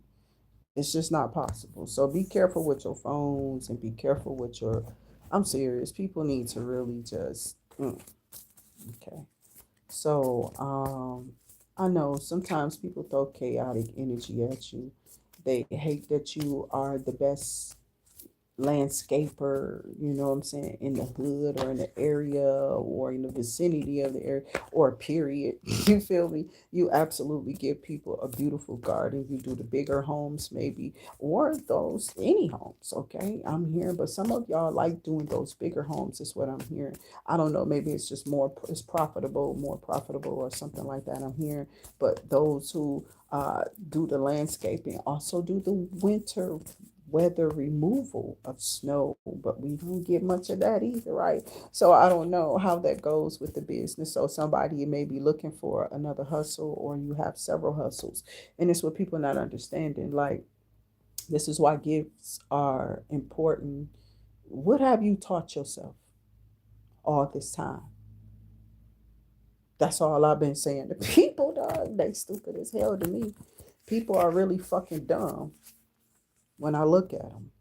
It's just not possible. So be careful with your phones and be careful with your. I'm serious. People need to really just. Okay. So I know sometimes people throw chaotic energy at you. They hate that you are the best landscaper, you know what I'm saying, in the hood or in the area or in the vicinity of the area or period. You feel me? You absolutely give people a beautiful garden. You do the bigger homes maybe or those any homes, okay? I'm hearing, but some of y'all like doing those bigger homes is what I'm hearing. I don't know, maybe it's just it's profitable, more profitable or something like that I'm hearing. But those who do the landscaping also do the winter weather removal of snow, but we don't get much of that either, right? So I don't know how that goes with the business. So somebody may be looking for another hustle, or you have several hustles, and it's what people not understanding. Like, this is why gifts are important. What have you taught yourself all this time? That's all I've been saying to people, dog. They stupid as hell to me. People are really fucking dumb when I look at them.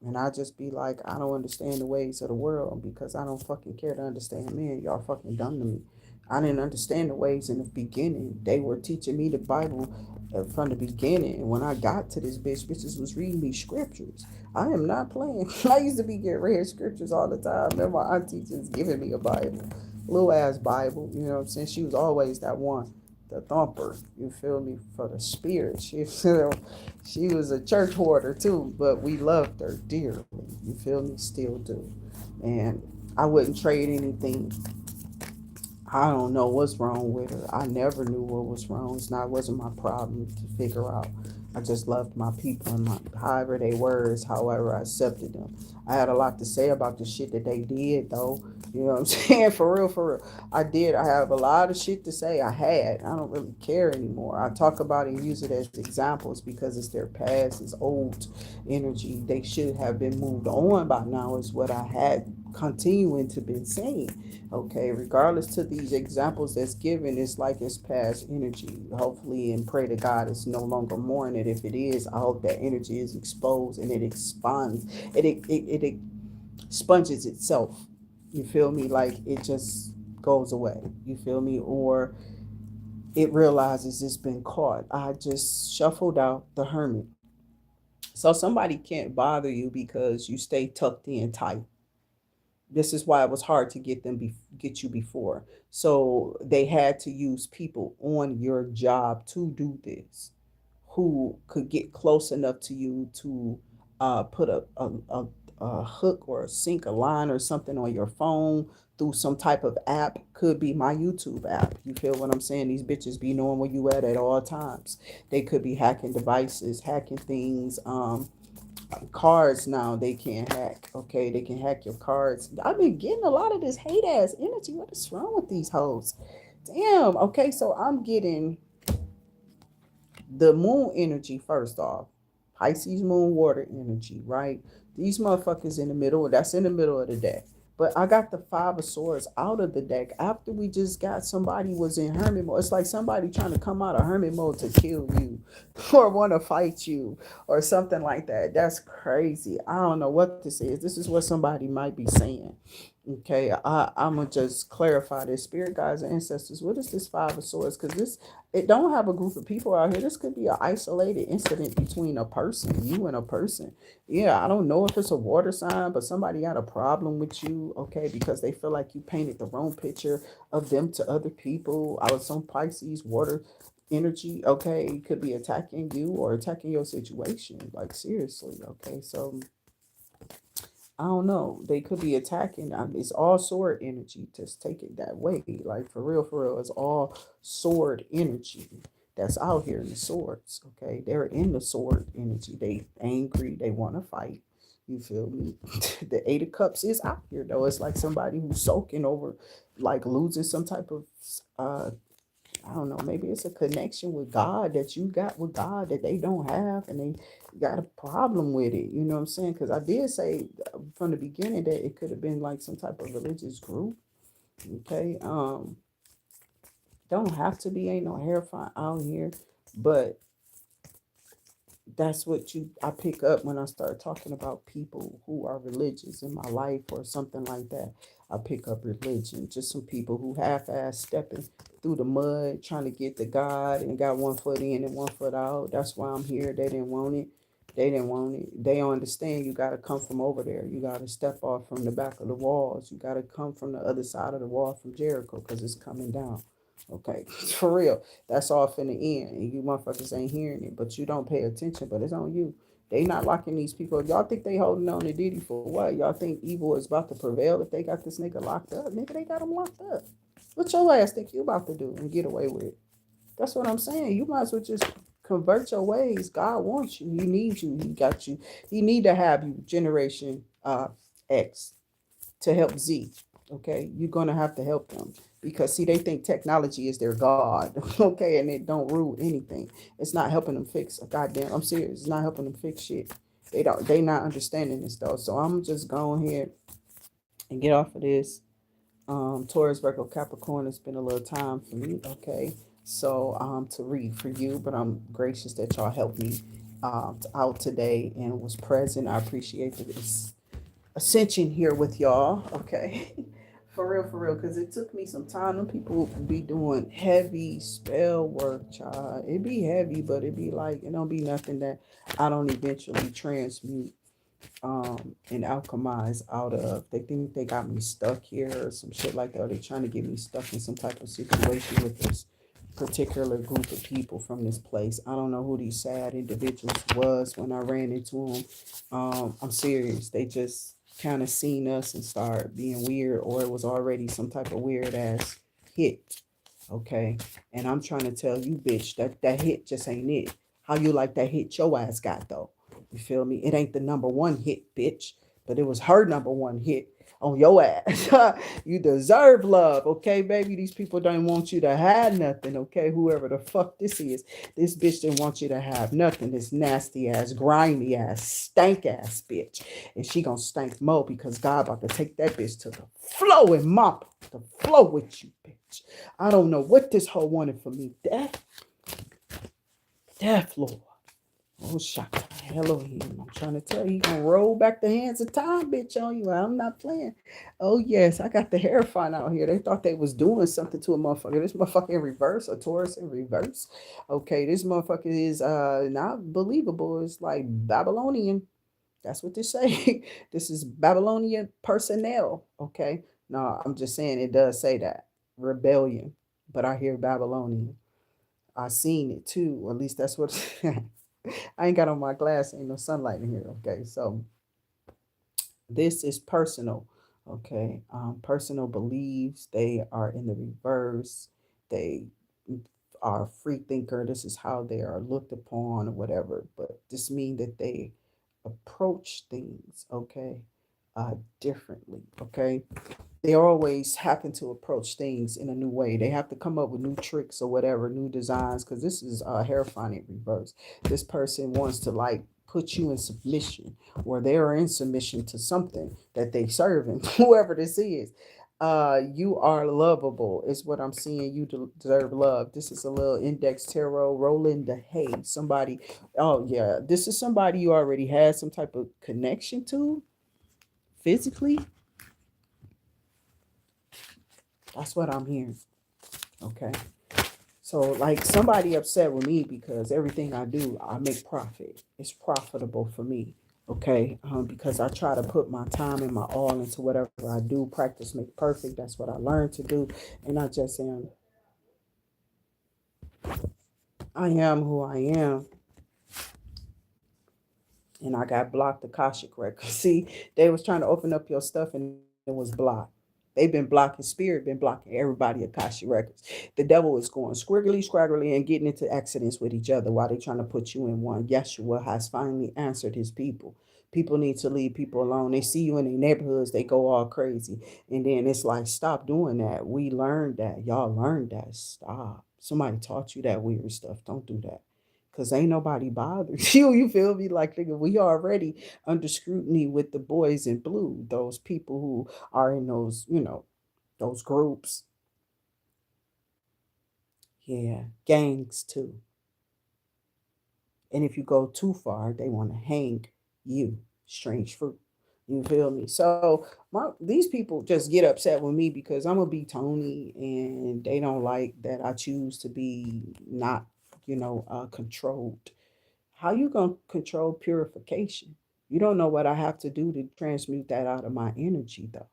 And I just be like, I don't understand the ways of the world because I don't fucking care to understand men. Y'all fucking dumb to me. I didn't understand the ways in the beginning. They were teaching me the Bible from the beginning. And when I got to this bitches was reading me scriptures. I am not playing. I used to be getting read scriptures all the time. Remember my auntie just giving me a Bible. Little ass Bible. You know what I'm saying? She was always that one. The thumper, you feel me, for the spirit. She was a church hoarder too, but we loved her dearly. You feel me? Still do. And I wouldn't trade anything. I don't know what's wrong with her. I never knew what was wrong. It wasn't my problem to figure out. I just loved my people and however they were is however I accepted them. I had a lot to say about the shit that they did though. You know what I'm saying? For real, for real. I did. I have a lot of shit to say. I don't really care anymore. I talk about it and use it as examples because it's their past, it's old energy. They should have been moved on by now is what I had continuing to been saying. Okay, regardless to these examples that's given, it's like it's past energy. Hopefully, and pray to God it's no longer more in it. If it is, I hope that energy is exposed and it expands. It sponges itself. You feel me? Like it just goes away. You feel me? Or it realizes it's been caught. I just shuffled out the Hermit. So somebody can't bother you because you stay tucked in tight. This is why it was hard to get you before. So they had to use people on your job to do this, who could get close enough to you to put a hook or a sync, a line or something on your phone through some type of app. Could be my YouTube app. You feel what I'm saying? These bitches be knowing where you at all times. They could be hacking devices, hacking things. Cards now they can hack. Okay, they can hack your cards. I've been getting a lot of this hate ass energy. What is wrong with these hoes? Damn. Okay, so I'm getting the moon energy first off. Pisces moon water energy, right? These motherfuckers in the middle, that's in the middle of the deck. But I got the five of swords out of the deck after we just got somebody was in hermit mode. It's like somebody trying to come out of hermit mode to kill you or want to fight you or something like that. That's crazy. I don't know what this is. This is what somebody might be saying. Okay, I'm gonna just clarify this. Spirit guides and ancestors. What is this five of swords? Because this, it don't have a group of people out here. This could be an isolated incident between a person, you and a person. Yeah, I don't know if it's a water sign, but somebody had a problem with you. Okay, because they feel like you painted the wrong picture of them to other people. I was some Pisces water energy. Okay, it could be attacking you or attacking your situation. Like seriously. Okay, so I don't know. They could be attacking. It's all sword energy. Just take it that way. Like for real, for real. It's all sword energy that's out here in the swords. Okay, they're in the sword energy. They angry. They want to fight. You feel me? The Eight of Cups is out here though. It's like somebody who's soaking over, like losing some type of I don't know, maybe it's a connection with God that you got with God that they don't have, and they got a problem with it. You know what I'm saying? Because I did say from the beginning that it could have been like some type of religious group. Okay, don't have to be. Ain't no hierophant out here, but that's what you I pick up when I start talking about people who are religious in my life or something like that. I pick up religion, just some people who half-ass stepping through the mud trying to get to God and got one foot in and one foot out. That's why I'm here. They didn't want it. They didn't want it. They don't understand you got to come from over there. You got to step off from the back of the walls. You got to come from the other side of the wall from Jericho because it's coming down. Okay, for real. That's off in the end, and you motherfuckers ain't hearing it, but you don't pay attention. But it's on you. They not locking these people. Y'all think they holding on to Diddy for what? Y'all think evil is about to prevail if they got this nigga locked up? Nigga, they got him locked up. What your ass think you about to do and get away with? That's what I'm saying. You might as well just convert your ways. God wants you. He needs you. He got you. He need to have you. Generation X to help Z. Okay, you're gonna have to help them because see they think technology is their god. Okay, and it don't rule anything. It's not helping them fix a goddamn. I'm serious. It's not helping them fix shit. They don't. They not understanding this though. So I'm just going here and get off of this. Taurus, Virgo, Capricorn. It's been a little time for me. Okay, so to read for you, but I'm gracious that y'all helped me out today and was present. I appreciate this ascension here with y'all. Okay. For real, because it took me some time. Them people be doing heavy spell work, child. It be heavy, but it be like, it don't be nothing that I don't eventually transmute and alchemize out of. They think they got me stuck here or some shit like that. Or they trying to get me stuck in some type of situation with this particular group of people from this place. I don't know who these sad individuals was when I ran into them. I'm serious. They just kind of seen us and start being weird, or it was already some type of weird ass hit. Okay, and I'm trying to tell you, bitch, that hit just ain't it. How you like that hit your ass got though? You feel me? It ain't the number one hit, bitch, but it was her number one hit on your ass. You deserve love, okay, baby? These people don't want you to have nothing, okay? Whoever the fuck this bitch didn't want you to have nothing. This nasty ass, grimy ass, stank ass bitch. And she gonna stank more because God about to take that bitch to the flow and mop the flow with you, bitch. I don't know what this hoe wanted from me. Death, Lord. Oh, shaka. Elohim. I'm trying to tell you, he gonna roll back the hands of time, bitch, on you. I'm not playing. Oh, yes, I got the hair fine out here. They thought they was doing something to a motherfucker. This motherfucker in reverse, a Taurus in reverse. Okay, this motherfucker is not believable. It's like Babylonian. That's what they say. This is Babylonian personnel. Okay. No, I'm just saying it does say that. Rebellion. But I hear Babylonian. I seen it too. Or at least that's what I ain't got on my glass, ain't no sunlight in here. Okay. So this is personal. Okay. Personal beliefs. They are in the reverse. They are free thinker. This is how they are looked upon or whatever. But this means that they approach things, okay, differently, okay. They always happen to approach things in a new way. They have to come up with new tricks or whatever, new designs, because this is Hierophant reverse. This person wants to like put you in submission, or they are in submission to something that they serving, whoever this is. You are lovable, is what I'm seeing. You deserve love. This is a little index tarot. Roll in the hay. Somebody, oh yeah, this is somebody you already had some type of connection to physically. That's what I'm hearing. Okay. So like somebody upset with me because everything I do, I make profit. It's profitable for me. Okay. Because I try to put my time and my all into whatever I do. Practice make perfect. That's what I learned to do. And I just am. I am who I am. And I got blocked Akashic records. See, they was trying to open up your stuff and it was blocked. They've been blocking spirit, been blocking everybody Akashic records. The devil is going squiggly, scraggly, and getting into accidents with each other while they trying to put you in one. Yeshua has finally answered his people. People need to leave people alone. They see you in their neighborhoods, they go all crazy. And then it's like, stop doing that. We learned that. Y'all learned that. Stop. Somebody taught you that weird stuff. Don't do that. Cause ain't nobody bothered you. You feel me? Like nigga, we already under scrutiny with the boys in blue. Those people who are in those, those groups. Yeah, gangs too. And if you go too far, they want to hang you. Strange fruit. You feel me? So these people just get upset with me because I'm gonna be Toni, and they don't like that I choose to be not, controlled. How you gonna control purification? You don't know what I have to do to transmute that out of my energy, though.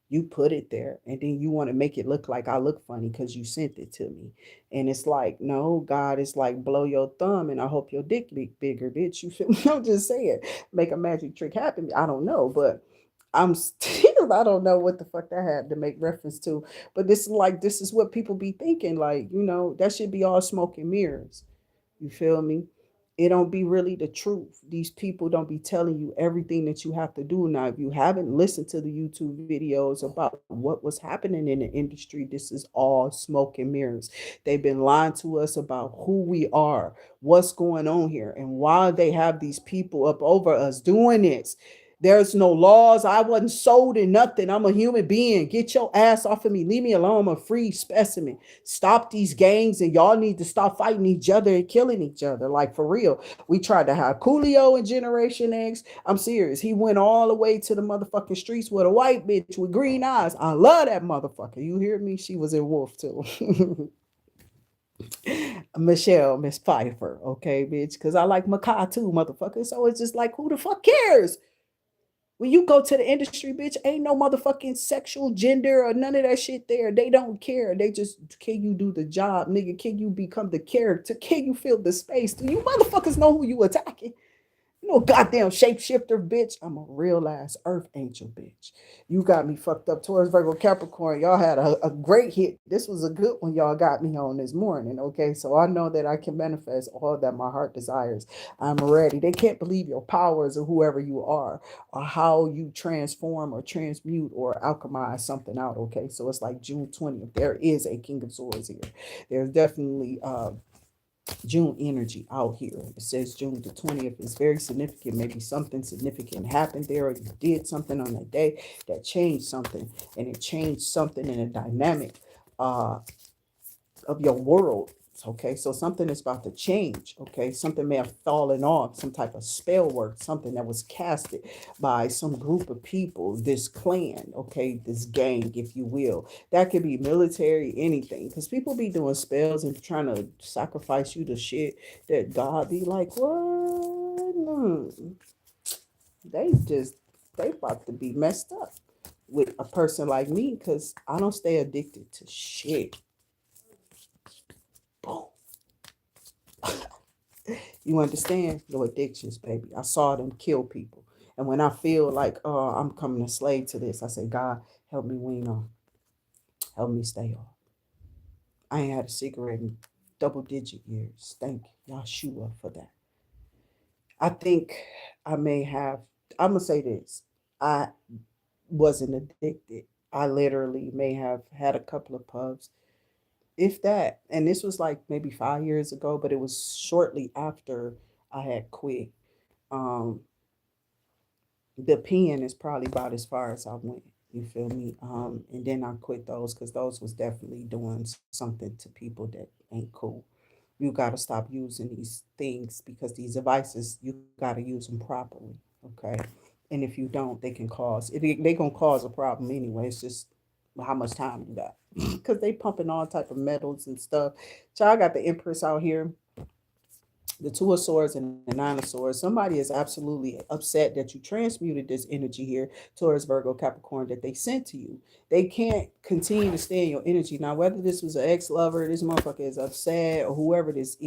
You put it there, and then you want to make it look like I look funny because you sent it to me, and it's like, no, God is like blow your thumb, and I hope your dick be bigger, bitch. You feel me? I'm just saying, make a magic trick happen. I don't know, but I'm still I don't know what the fuck that had to make reference to, but this is what people be thinking, like that should be all smoke and mirrors. You feel me? It don't be really the truth. These people don't be telling you everything that you have to do. Now, if you haven't listened to the YouTube videos about what was happening in the industry, this is all smoke and mirrors. They've been lying to us about who we are, what's going on here, and why they have these people up over us doing this. There's no laws. I wasn't sold in nothing. I'm a human being. Get your ass off of me. Leave me alone. I'm a free specimen. Stop these gangs, and y'all need to stop fighting each other and killing each other. Like for real. We tried to have Coolio in Generation X. I'm serious. He went all the way to the motherfucking streets with a white bitch with green eyes. I love that motherfucker. You hear me? She was in Wolf too. Michelle, Miss Pfeiffer, okay, bitch, because I like Makai too, motherfucker. So it's just like, who the fuck cares? When you go to the industry, bitch, ain't no motherfucking sexual gender or none of that shit there. They don't care. They just, can you do the job, nigga? Can you become the character? Can you fill the space? Do you motherfuckers know who you attacking? You know, goddamn shapeshifter, bitch. I'm a real ass earth angel, bitch. You got me fucked up. Taurus, Virgo, Capricorn. Y'all had a great hit. This was a good one y'all got me on this morning. Okay, so I know that I can manifest all that my heart desires. I'm ready. They can't believe your powers or whoever you are, or how you transform or transmute or alchemize something out. Okay, so it's like June 20th. There is a King of Swords here. There's definitely June energy out here. It says June the 20th is very significant. Maybe something significant happened there, or you did something on that day that changed something, and it changed something in a dynamic uh, of your world. Okay, so something is about to change. Okay, something may have fallen off, some type of spell work, something that was casted by some group of people, this clan, okay, this gang, if you will. That could be military, anything, because people be doing spells and trying to sacrifice you to shit that God be like, what? They about to be messed up with a person like me because I don't stay addicted to shit. Boom. You understand? Your addictions, baby. I saw them kill people. And when I feel like, oh, I'm coming a slave to this, I say, God, help me wean off. Help me stay off. I ain't had a cigarette in double digit years. Thank Yahshua for that. I think I may have, I'm going to say this. I wasn't addicted. I literally may have had a couple of puffs, if that. And this was like maybe 5 years ago, but it was shortly after I had quit. Um, the pen is probably about as far as I went. You feel me? And then I quit those because those was definitely doing something to people that ain't cool. You got to stop using these things because these devices you got to use them properly. Okay, and if you don't, they can cause they gonna cause a problem anyway. It's just how much time you got because they pumping all type of metals and stuff. So I got the Empress out here, the Two of Swords and the Nine of Swords. Somebody is absolutely upset that you transmuted this energy here, Taurus, Virgo, Capricorn, that they sent to you. They can't continue to stay in your energy. Now, whether this was an ex-lover, this motherfucker is upset, or whoever this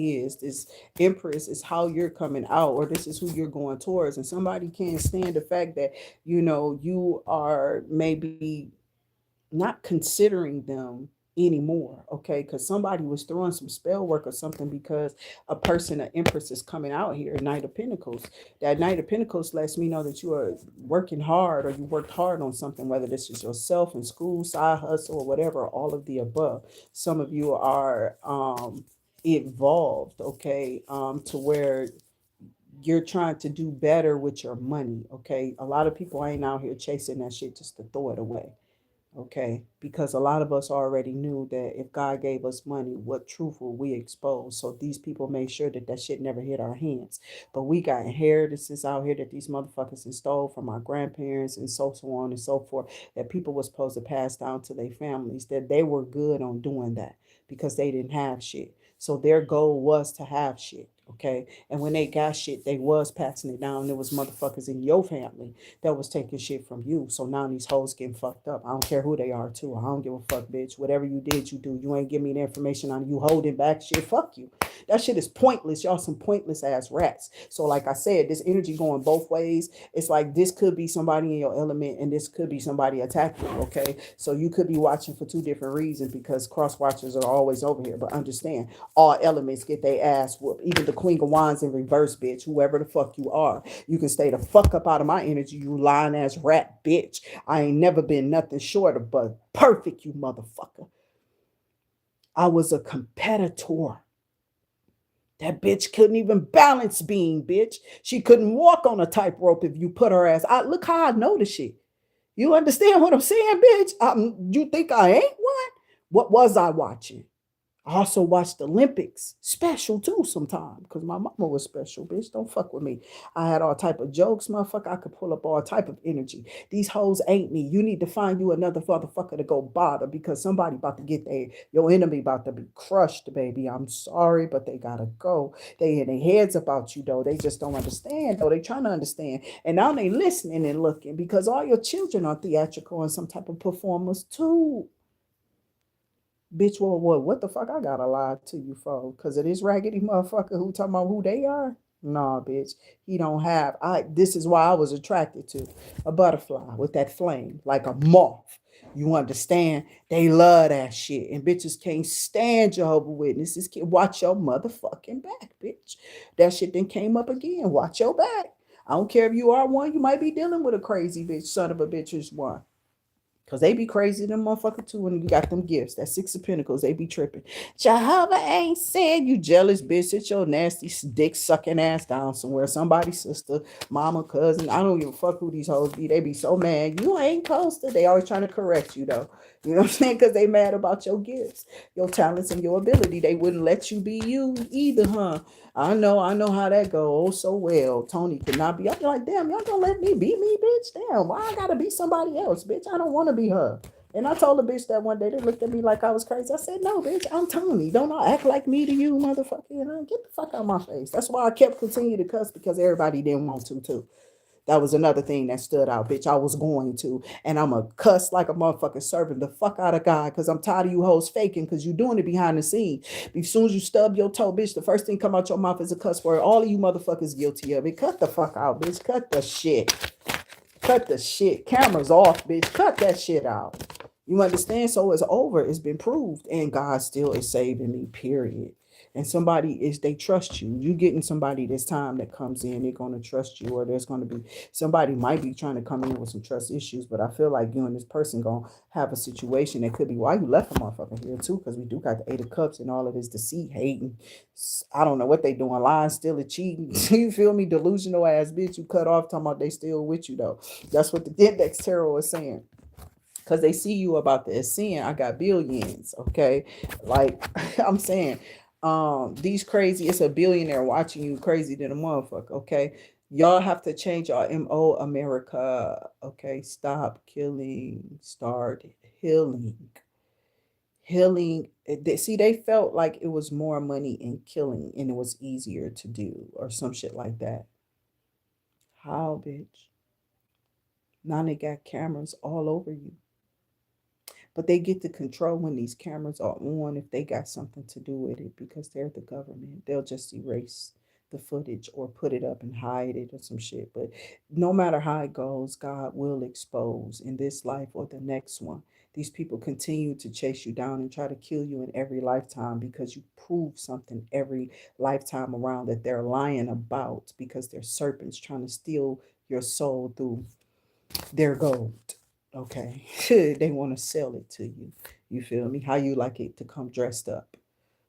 Empress is how you're coming out, or this is who you're going towards. And somebody can't stand the fact that, you are maybe not considering them anymore, okay? Because somebody was throwing some spell work or something because a person, an Empress, is coming out here, Knight of Pentacles. That Knight of Pentacles lets me know that you are working hard or you worked hard on something, whether this is yourself in school, side hustle, or whatever, all of the above. Some of you are evolved, okay, to where you're trying to do better with your money, okay? A lot of people ain't out here chasing that shit just to throw it away, okay? Because a lot of us already knew that if God gave us money, what truth will we expose? So these people made sure that that shit never hit our hands. But we got inheritances out here that these motherfuckers stole from our grandparents and so on and so forth, that people were supposed to pass down to their families, that they were good on doing that because they didn't have shit. So their goal was to have shit. Okay. And when they got shit, they was passing it down. There was motherfuckers in your family that was taking shit from you. So now these hoes getting fucked up. I don't care who they are too. I don't give a fuck, bitch. Whatever you did, you do. You ain't give me the information on you holding back shit. Fuck you. That shit is pointless. Y'all some pointless ass rats. So like I said, this energy going both ways. It's like this could be somebody in your element and this could be somebody attacking you, okay? So you could be watching for two different reasons because cross watchers are always over here. But understand, all elements get their ass whooped. Even the Queen of Wands in reverse, bitch. Whoever the fuck you are. You can stay the fuck up out of my energy, you lying ass rat bitch. I ain't never been nothing short of but perfect, you motherfucker. I was a competitor. That bitch couldn't even balance being, bitch. She couldn't walk on a tightrope if you put her ass. Look how I know the shit. You understand what I'm saying, bitch? You think I ain't one? What was I watching? I also watched the Olympics special too sometimes because my mama was special, bitch. Don't fuck with me. I had all type of jokes, motherfucker. I could pull up all type of energy. These hoes ain't me. You need to find you another motherfucker to go bother because somebody about to get your enemy about to be crushed, baby. I'm sorry, but they gotta go. They in their heads about you though. They just don't understand though. They trying to understand. And now they listening and looking because all your children are theatrical and some type of performers too. Bitch, what the fuck I gotta lie to you for? Because of this raggedy motherfucker who talking about who they are? Nah, bitch. He don't have. This is why I was attracted to a butterfly with that flame, like a moth. You understand? They love that shit. And bitches can't stand Jehovah Witnesses. Watch your motherfucking back, bitch. That shit then came up again. Watch your back. I don't care if you are one, you might be dealing with a crazy bitch, son of a bitch is one. Cause they be crazy, them motherfucker too, when you got them gifts. That Six of Pentacles, they be tripping. Jehovah ain't said, you jealous bitch. Sit your nasty dick sucking ass down somewhere. Somebody's sister, mama, cousin. I don't give a fuck who these hoes be. They be so mad. You ain't posted. They always trying to correct you though. You know what I'm saying? Because they mad about your gifts, your talents, and your ability. They wouldn't let you be you either, huh? I know how that go. Oh, so well. Toni could not be. I'm like, damn, y'all gonna let me be me, bitch? Damn, why I gotta be somebody else, bitch? I don't want to be her. And I told the bitch that one day. They looked at me like I was crazy. I said, no, bitch, I'm Toni. Don't act like me to you, motherfucker. Get the fuck out of my face. That's why I kept continuing to cuss because everybody didn't want to, too. That was another thing that stood out, bitch. I was going to. And I'm a cuss like a motherfucking servant the fuck out of God because I'm tired of you hoes faking because you doing it behind the scenes. As soon as you stub your toe, bitch, the first thing come out your mouth is a cuss word. All of you motherfuckers guilty of it. Cut the fuck out, bitch. Cut the shit. Cut the shit. Cameras off, bitch. Cut that shit out. You understand? So it's over. It's been proved. And God still is saving me, period. And somebody is, they trust you. You getting somebody this time that comes in, they're gonna trust you, or there's gonna be somebody might be trying to come in with some trust issues, but I feel like you and this person gonna have a situation that could be why you left a motherfucker here too, because we do got the Eight of Cups and all of this deceit, hating. I don't know what they doing, lying, stealing, cheating. You feel me? Delusional ass bitch. You cut off talking about they still with you though. That's what the index tarot is saying because they see you about the ascend. I got billions, okay? Like I'm saying, these crazy, it's a billionaire watching you crazy than a motherfucker, okay? Y'all have to change our MO, America, okay? Stop killing, start healing. Healing, see, they felt like it was more money in killing and it was easier to do or some shit like that. How, bitch? Now they got cameras all over you. But they get to control when these cameras are on if they got something to do with it because they're the government. They'll just erase the footage or put it up and hide it or some shit. But no matter how it goes, God will expose in this life or the next one. These people continue to chase you down and try to kill you in every lifetime because you prove something every lifetime around that they're lying about because they're serpents trying to steal your soul through their gold. Okay. They want to sell it to you. You feel me? How you like it to come dressed up.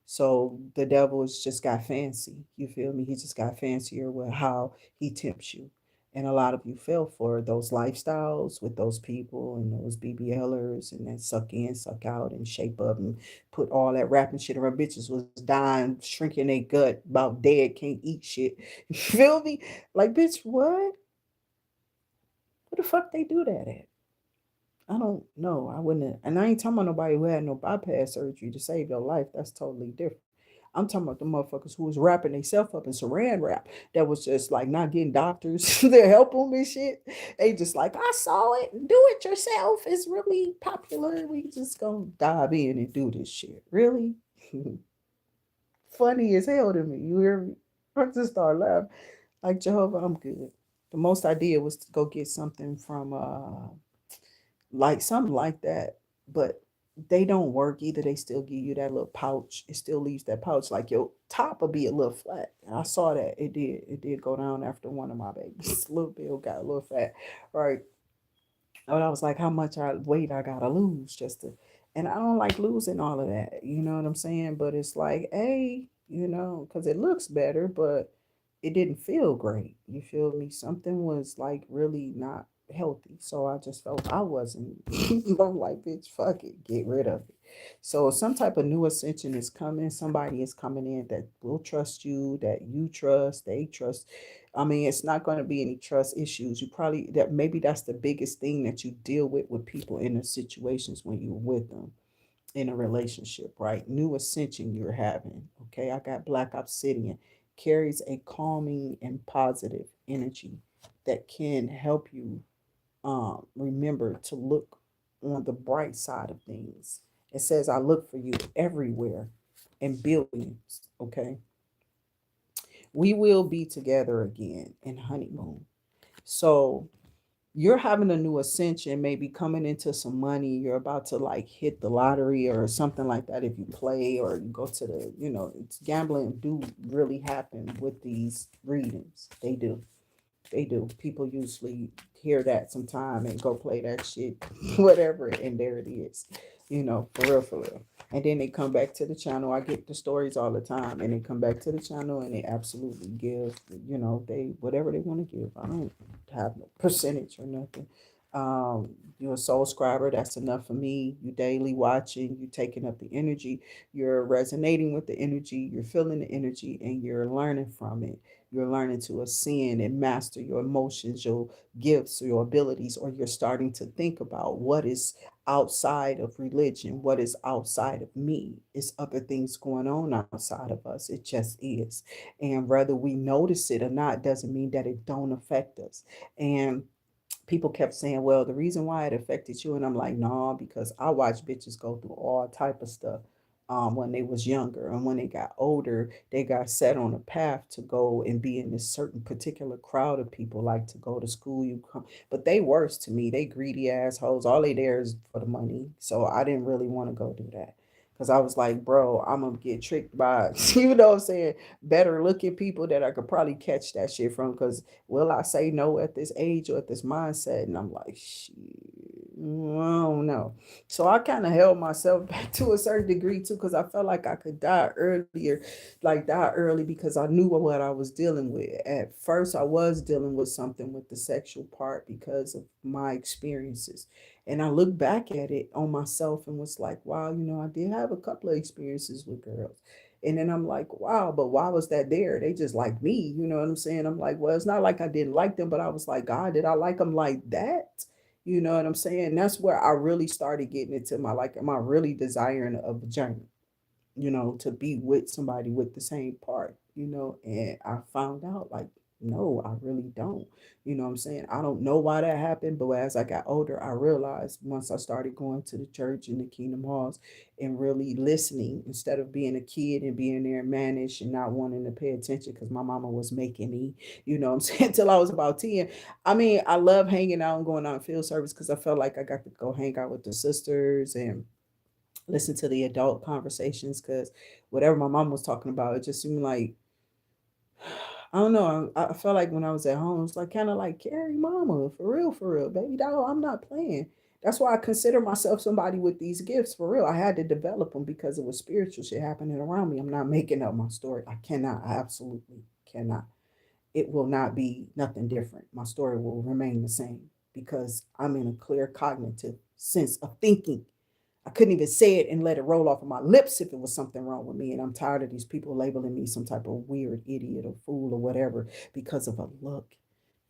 So the devil has just got fancy. You feel me? He just got fancier with how he tempts you. And a lot of you fell for those lifestyles with those people and those BBLers and that suck in, suck out, and shape up and put all that rapping shit around. Bitches was dying, shrinking their gut, about dead, can't eat shit. You feel me? Like, bitch, what? What the fuck they do that at? I don't know. I wouldn't. And I ain't talking about nobody who had no bypass surgery to save your life. That's totally different. I'm talking about the motherfuckers who was wrapping themselves up in saran wrap that was just like not getting doctors to help them and shit. They just like, I saw it. Do it yourself. It's really popular. We just gonna dive in and do this shit. Really? Funny as hell to me. You hear me? I just start laughing. Like, Jehovah, I'm good. The most I did was to go get something from like something like that, but they don't work either. They still give you that little pouch. It still leaves that pouch. Like your top will be a little flat. And I saw that it did go down after one of my babies. Little Bill got a little fat, right? But I was like, how much weight I gotta lose just to, and I don't like losing all of that. You know what I'm saying? But it's like, hey, because it looks better, but it didn't feel great. You feel me? Something was like really not healthy. So I just felt I wasn't. I'm like, bitch, fuck it, get rid of it. So some type of new ascension is coming. Somebody is coming in that will trust you, that you trust, they trust. I mean, it's not going to be any trust issues. You probably that maybe that's the biggest thing that you deal with people in the situations when you're with them in a relationship, right? New ascension you're having. Okay, I got Black Obsidian carries a calming and positive energy that can help you remember to look on the bright side of things. It says, I look for you everywhere in billions. Okay, we will be together again in honeymoon. So you're having a new ascension, maybe coming into some money. You're about to like hit the lottery or something like that if you play or you go to the, it's gambling do really happen with these readings. They do. They do. People usually hear that sometime and go play that shit, whatever, and there it is. For real, for real. And then they come back to the channel. I get the stories all the time, and they come back to the channel and they absolutely give, they whatever they want to give. I don't have no percentage or nothing. Um, you're a soul scriber. That's enough for me. You daily watching. You taking up the energy. You're resonating with the energy. You're feeling the energy, and you're learning from it. You're learning to ascend and master your emotions, your gifts, your abilities, or you're starting to think about what is outside of religion, what is outside of me. It's other things going on outside of us. It just is. And whether we notice it or not doesn't mean that it don't affect us. And people kept saying, well, the reason why it affected you, and I'm like, nah, because I watched bitches go through all type of stuff when they was younger, and when they got older they got set on a path to go and be in this certain particular crowd of people, like to go to school, you come, but they worse to me, they greedy assholes, all they there is for the money. So I didn't really want to go do that, because I was like, bro, I'm gonna get tricked by you know what I'm saying, better looking people that I could probably catch that shit from, because will I say no at this age or at this mindset? And I'm like, shit, I don't know. So I kind of held myself back to a certain degree too, because I felt like I could die earlier, like die early, because I knew what I was dealing with. At first, I was dealing with something with the sexual part because of my experiences. And I look back at it on myself and was like, wow, I did have a couple of experiences with girls. And then I'm like, wow, but why was that there? They just like me. You know what I'm saying? I'm like, well, it's not like I didn't like them, but I was like, God, did I like them like that? You know what I'm saying? That's where I really started getting into my, like, am I really desiring a vagina? To be with somebody with the same part. And I found out, like, no, I really don't. You know what I'm saying? I don't know why that happened, but as I got older, I realized once I started going to the church and the kingdom halls and really listening instead of being a kid and being there managed and not wanting to pay attention because my mama was making me, you know what I'm saying, till I was about 10. I mean, I love hanging out and going out in field service because I felt like I got to go hang out with the sisters and listen to the adult conversations, because whatever my mom was talking about, it just seemed like, I don't know. I felt like when I was at home, it's like kind of like Carrie, mama, for real, baby doll. I'm not playing. That's why I consider myself somebody with these gifts for real. I had to develop them because it was spiritual shit happening around me. I'm not making up my story. I cannot. I absolutely cannot. It will not be nothing different. My story will remain the same because I'm in a clear cognitive sense of thinking. I couldn't even say it and let it roll off of my lips if it was something wrong with me. And I'm tired of these people labeling me some type of weird idiot or fool or whatever because of a look.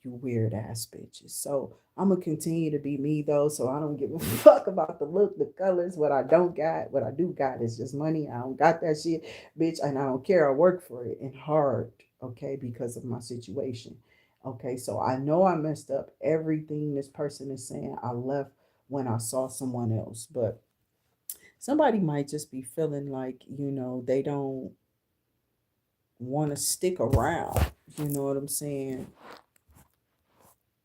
You weird ass bitches. So I'm gonna continue to be me though. So I don't give a fuck about the look, the colors. What I don't got, what I do got is just money. I don't got that shit, bitch, and I don't care. I work for it and hard, okay, because of my situation. Okay, so I know I messed up everything this person is saying. I left when I saw someone else, but somebody might just be feeling like, they don't want to stick around, you know what I'm saying?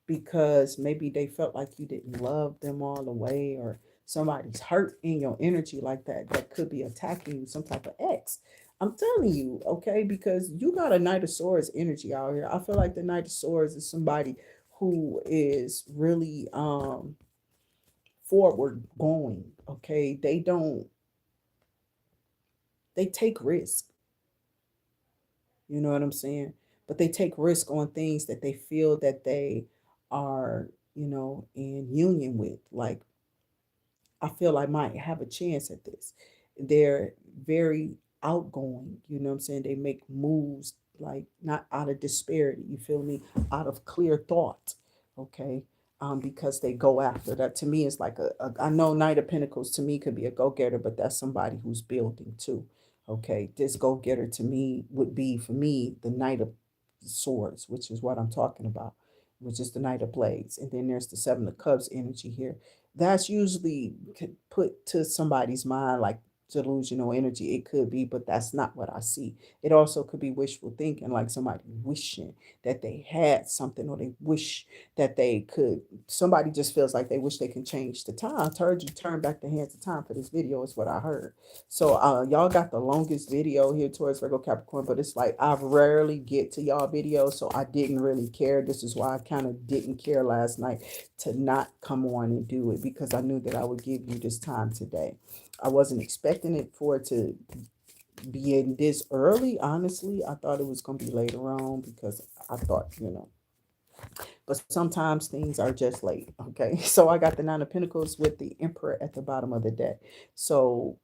Because maybe they felt like you didn't love them all the way, or somebody's hurt in your energy like that could be attacking you, some type of ex. I'm telling you, okay, because you got a Knight of Swords energy out here. I feel like the Knight of Swords is somebody who is really forward going, okay? They take risks. You know what I'm saying? But they take risk on things that they feel that they are, in union with. Like, I feel I might have a chance at this. They're very outgoing, you know what I'm saying? They make moves like not out of disparity, you feel me? Out of clear thought, okay? Because they go after that. To me, it's like I know Knight of Pentacles to me could be a go getter, but that's somebody who's building too. Okay, this go getter to me would be for me the Knight of Swords, which is what I'm talking about, which is the Knight of Blades. And then there's the Seven of Cups energy here. That's usually put to somebody's mind like delusional energy. It could be, but that's not what I see. It also could be wishful thinking, like somebody wishing that they had something, or they wish that they could. Somebody just feels like they wish they can change the time. I heard you turn back the hands of time for this video, is what I heard. So y'all got the longest video here towards Virgo Capricorn, but it's like I rarely get to y'all videos, so I didn't really care. This is why I kind of didn't care last night to not come on and do it, because I knew that I would give you this time today. I wasn't expecting it for it to be in this early. Honestly, I thought it was going to be later on, because I thought, but sometimes things are just late. Okay. So I got the Nine of Pentacles with the Emperor at the bottom of the deck. So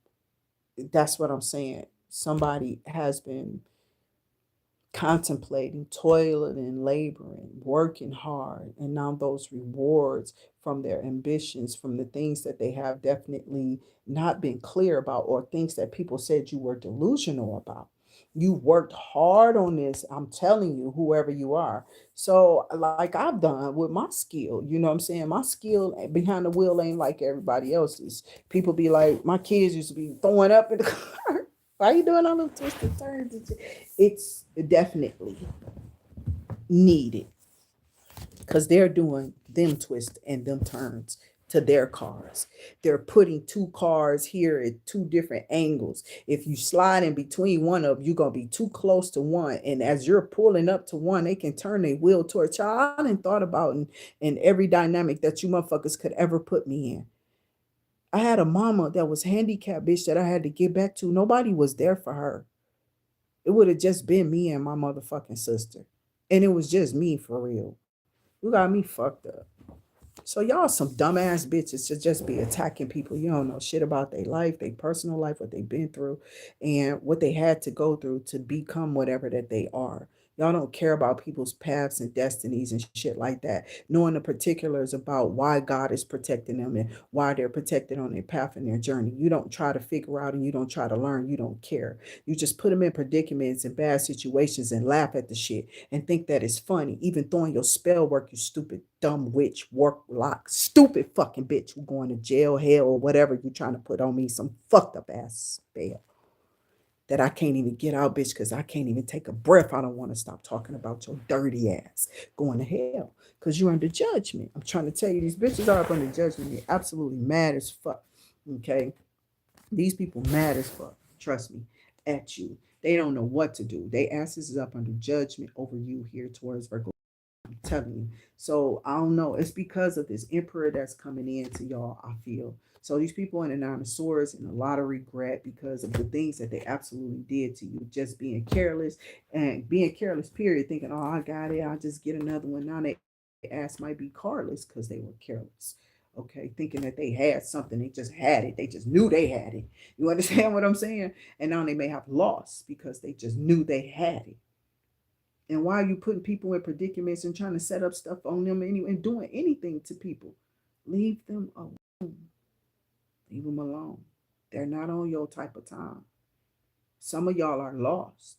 that's what I'm saying. Somebody has been contemplating, toiling and laboring, working hard, and now those rewards from their ambitions, from the things that they have definitely not been clear about, or things that people said you were delusional about. You worked hard on this, I'm telling you, whoever you are. So, like I've done with my skill, you know what I'm saying? My skill behind the wheel ain't like everybody else's. People be like, my kids used to be throwing up in the car. Why are you doing all them twisted turns? It's definitely needed because they're doing them twists and them turns to their cars. They're putting two cars here at two different angles. If you slide in between one of them, you're gonna be too close to one. And as you're pulling up to one, they can turn their wheel towards y'all. I done thought about in every dynamic that you motherfuckers could ever put me in. I had a mama that was handicapped, bitch, that I had to get back to. Nobody was there for her. It would have just been me and my motherfucking sister. And it was just me for real. You got me fucked up. So y'all some dumbass bitches to just be attacking people. You don't know shit about their life, their personal life, what they've been through, and what they had to go through to become whatever that they are. Y'all don't care about people's paths and destinies and shit like that. Knowing the particulars about why God is protecting them and why they're protected on their path and their journey. You don't try to figure out and you don't try to learn. You don't care. You just put them in predicaments and bad situations and laugh at the shit and think that it's funny, even throwing your spell work, you stupid, dumb witch, work lock, stupid fucking bitch who going to jail, hell, or whatever you trying to put on me, some fucked up ass spell that I can't even get out, bitch, because I can't even take a breath. I don't want to stop talking about your dirty ass going to hell because you're under judgment. I'm trying to tell you, these bitches are up under judgment. They're absolutely mad as fuck. Okay? These people mad as fuck. Trust me, at you. They don't know what to do. They asses is up under judgment over you here towards Virgo. I'm telling you. So I don't know. It's because of this emperor that's coming in to y'all, I feel. So these people in the Nine of Swords and a lot of regret because of the things that they absolutely did to you. Just being careless and being careless, period. Thinking, oh, I got it. I'll just get another one. Now their ass might be carless because they were careless. Okay, thinking that they had something, they just had it. They just knew they had it. You understand what I'm saying? And now they may have lost because they just knew they had it. And why are you putting people in predicaments and trying to set up stuff on them anyway and doing anything to people? Leave them alone. Leave them alone. They're not on your type of time. Some of y'all are lost.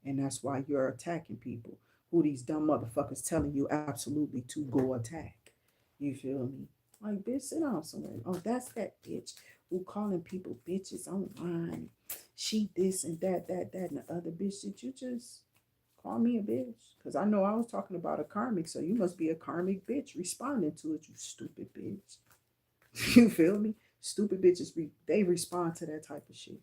And that's why you're attacking people. Who these dumb motherfuckers telling you absolutely to go attack. You feel me? Like, bitch, sit down somewhere. Oh, that's that bitch who calling people bitches online. She this and that, and the other bitch. Did you just call me a bitch? Because I know I was talking about a karmic, so you must be a karmic bitch responding to it, you stupid bitch. You feel me? Stupid bitches, they respond to that type of shit.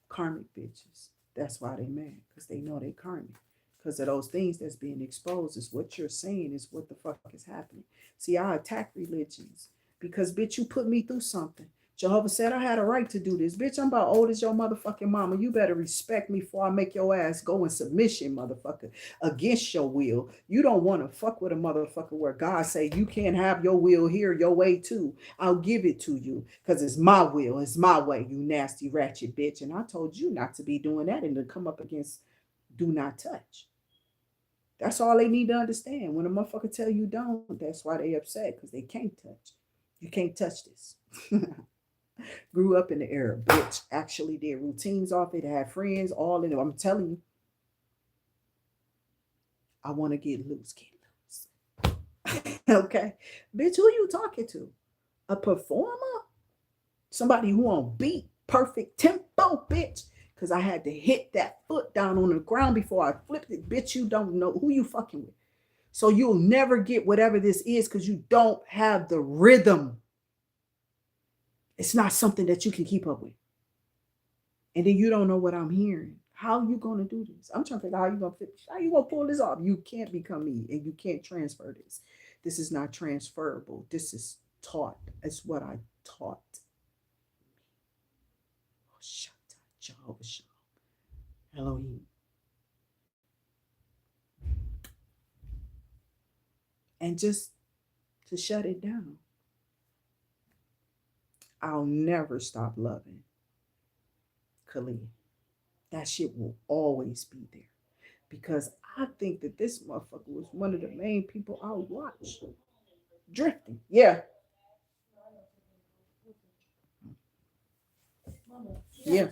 Karmic bitches. That's why they mad, because they know they karmic. Because of those things that's being exposed is what you're saying is what the fuck is happening. See, I attack religions because, bitch, you put me through something. Jehovah said I had a right to do this. Bitch, I'm about old as your motherfucking mama. You better respect me before I make your ass go in submission, motherfucker, against your will. You don't want to fuck with a motherfucker where God say you can't have your will here, your way too. I'll give it to you because it's my will. It's my way, you nasty ratchet bitch. And I told you not to be doing that and to come up against do not touch. That's all they need to understand. When a motherfucker tell you don't, that's why they upset because they can't touch. You can't touch this. Grew up in the era, bitch. Actually did routines off it, had friends, all in it. I'm telling you, I want to get loose, get loose. Okay. Bitch, who you talking to? A performer? Somebody who on beat, perfect tempo, bitch. Because I had to hit that foot down on the ground before I flipped it. Bitch, you don't know who you fucking with. So you'll never get whatever this is because you don't have the rhythm. It's not something that you can keep up with. And then you don't know what I'm hearing. How you gonna do this? I'm trying to figure out how you gonna pull this off. You can't become me and you can't transfer this. This is not transferable. This is taught. It's what I taught. Oh, shut up, Jehovah Shalom. Elohim. And just to shut it down. I'll never stop loving Khalid. That shit will always be there. Because I think that this motherfucker was one of the main people I watched. Drifting. Yeah. Yeah.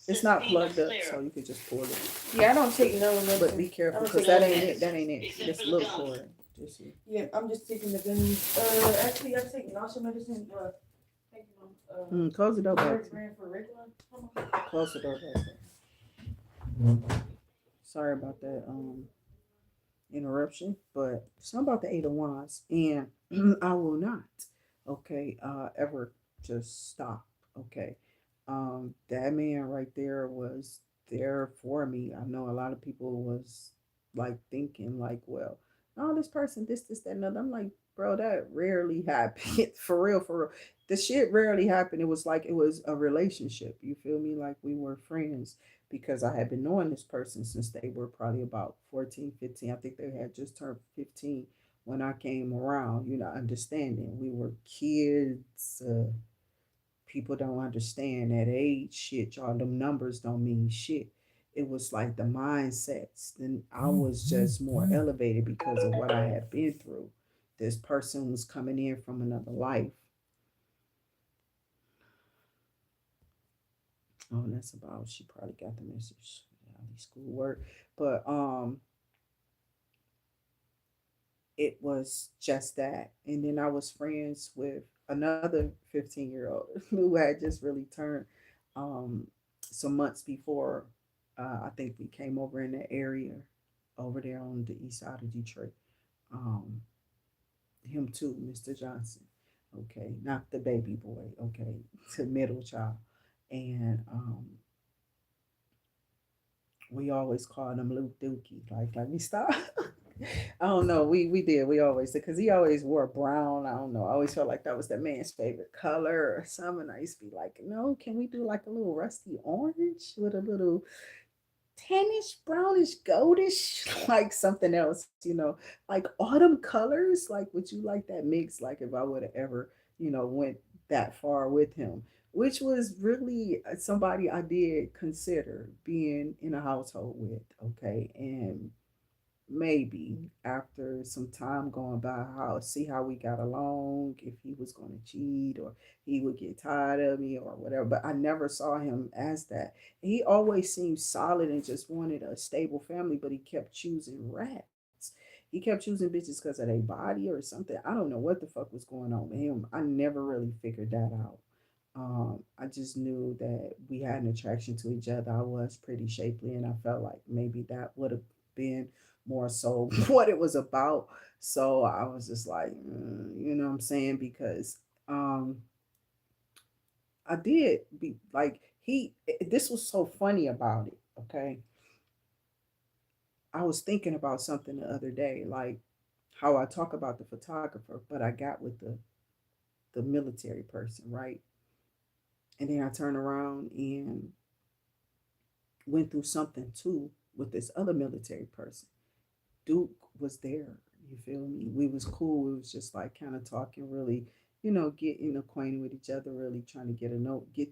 It's not plugged up, so you could just pull it. Yeah, I don't take no But nothing. be careful, I don't because take no that ain't it. meds. That ain't it. This little cord. Just here. Yeah, I'm just taking the gummies. Actually, I'm taking nausea medicine. Thank you, Mom. Close the door back. Brand for regular. Close the door back. Sorry about that interruption, but it's not about the Eight of Wands, and I will not, okay, ever just stop, okay. That man right there was there for me. I know a lot of people was like thinking like, well, no, this person, this, that, and other. I'm like, bro, that rarely happened. For real, for real. The shit rarely happened. It was like it was a relationship. You feel me? Like we were friends because I had been knowing this person since they were probably about 14, 15. I think they had just turned 15 when I came around, understanding. We were kids. People don't understand that age shit, y'all. Them numbers don't mean shit. It was like the mindsets. Then I was just more elevated because of what I had been through. This person was coming in from another life. Oh, and that's about. She probably got the message. Schoolwork, but it was just that. And then I was friends with another 15-year-old who had just really turned um, some months before. I think we came over in the area over there on the east side of Detroit. Um, him too, Mr. Johnson. Okay, not the baby boy. Okay, the middle child, and we always called him Luke Dookie. Like, let me stop. I don't know. We did. We always did because he always wore brown. I don't know. I always felt like that was that man's favorite color or something. I used to be like, no, can we do like a little rusty orange with a little tannish, brownish, goldish, like something else, like autumn colors. Like, would you like that mix? Like, if I would have ever, went that far with him, which was really somebody I did consider being in a household with. Okay, and maybe after some time going by, how see how we got along, if he was going to cheat or he would get tired of me or whatever. But I never saw him as that. He always seemed solid and just wanted a stable family, but he kept choosing rats. He kept choosing bitches because of their body or something. I don't know what the fuck was going on with him. I never really figured that out. I just knew that we had an attraction to each other. I was pretty shapely, and I felt like maybe that would have been more so what it was about. So I was just like, you know what I'm saying? Because um, I did be like, this was so funny about it. Okay. I was thinking about something the other day, like how I talk about the photographer, but I got with the military person, right? And then I turned around and went through something too with this other military person. Duke was there. You feel me? We was cool. It was just like kind of talking, really, getting acquainted with each other, really trying to get to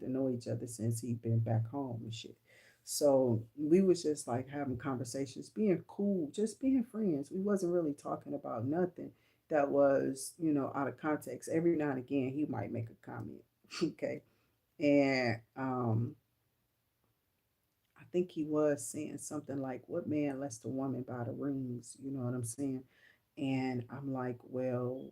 know each other since he'd been back home and shit. So we was just like having conversations, being cool, just being friends. We wasn't really talking about nothing that was, out of context. Every now and again, he might make a comment. Okay. And I think he was saying something like, "What man lets the woman buy the rings?" You know what I'm saying? And I'm like, well,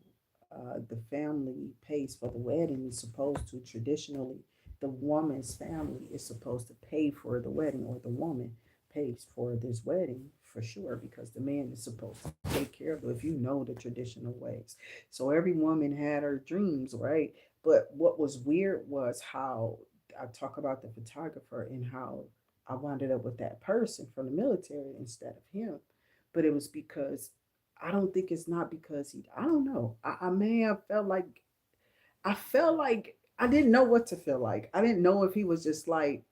the family pays for the wedding. Is supposed to traditionally, the woman's family is supposed to pay for the wedding, or the woman pays for this wedding for sure, because the man is supposed to take care of it. If you know the traditional ways, so every woman had her dreams, right? But what was weird was how I talk about the photographer and how I wound up with that person from the military instead of him. But it was because I don't think it's not because I don't know. I may have I felt like I didn't know what to feel like. I didn't know if he was just like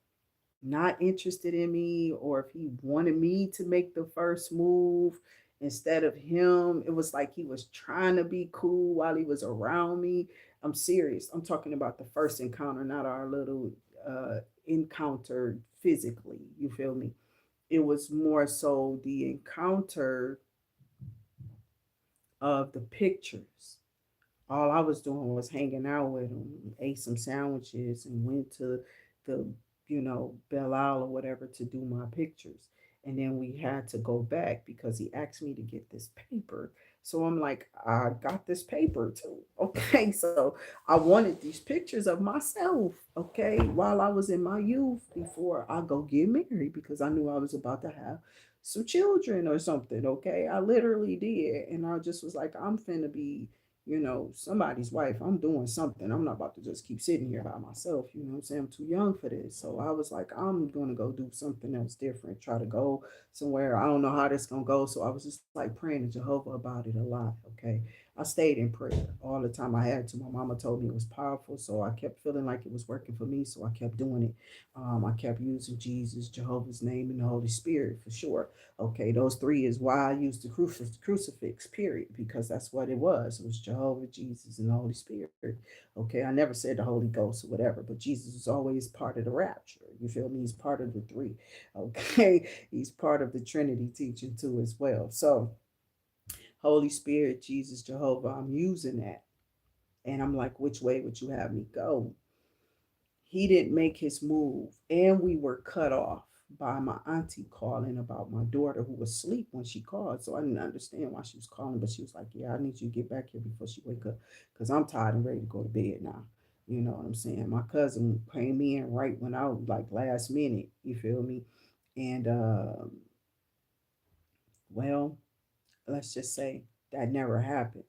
not interested in me or if he wanted me to make the first move. Instead of him, it was like he was trying to be cool while he was around me. I'm serious. I'm talking about the first encounter, not our little encounter physically. You feel me? It was more so the encounter of the pictures. All I was doing was hanging out with him, ate some sandwiches, and went to the, Belle Isle or whatever to do my pictures. And then we had to go back because he asked me to get this paper. So I'm like, I got this paper too. Okay. So I wanted these pictures of myself, okay, while I was in my youth before I go get married because I knew I was about to have some children or something. Okay. I literally did. And I just was like, I'm finna be somebody's wife. I'm doing something. I'm not about to just keep sitting here by myself. You know what I'm saying? I'm too young for this. So I was like, I'm going to go do something else different, try to go somewhere. I don't know how this going to go. So I was just like praying to Jehovah about it a lot. Okay. I stayed in prayer all the time I had to. My mama told me it was powerful. So I kept feeling like it was working for me. So I kept doing it. I kept using Jesus, Jehovah's name, and the Holy Spirit for sure. Okay, those three is why I use the crucifix, period, because that's what it was. It was Jehovah, Jesus, and the Holy Spirit. Okay, I never said the Holy Ghost or whatever, but Jesus is always part of the rapture. You feel me? He's part of the three. Okay, he's part of the Trinity teaching too as well. So, Holy Spirit, Jesus, Jehovah, I'm using that. And I'm like, which way would you have me go? He didn't make his move, and we were cut off by my auntie calling about my daughter who was asleep when she called. So I didn't understand why she was calling, but she was like, "Yeah, I need you to get back here before she wake up, because I'm tired and ready to go to bed now." You know what I'm saying? My cousin came in right when I was like last minute. You feel me? And well, let's just say that never happened.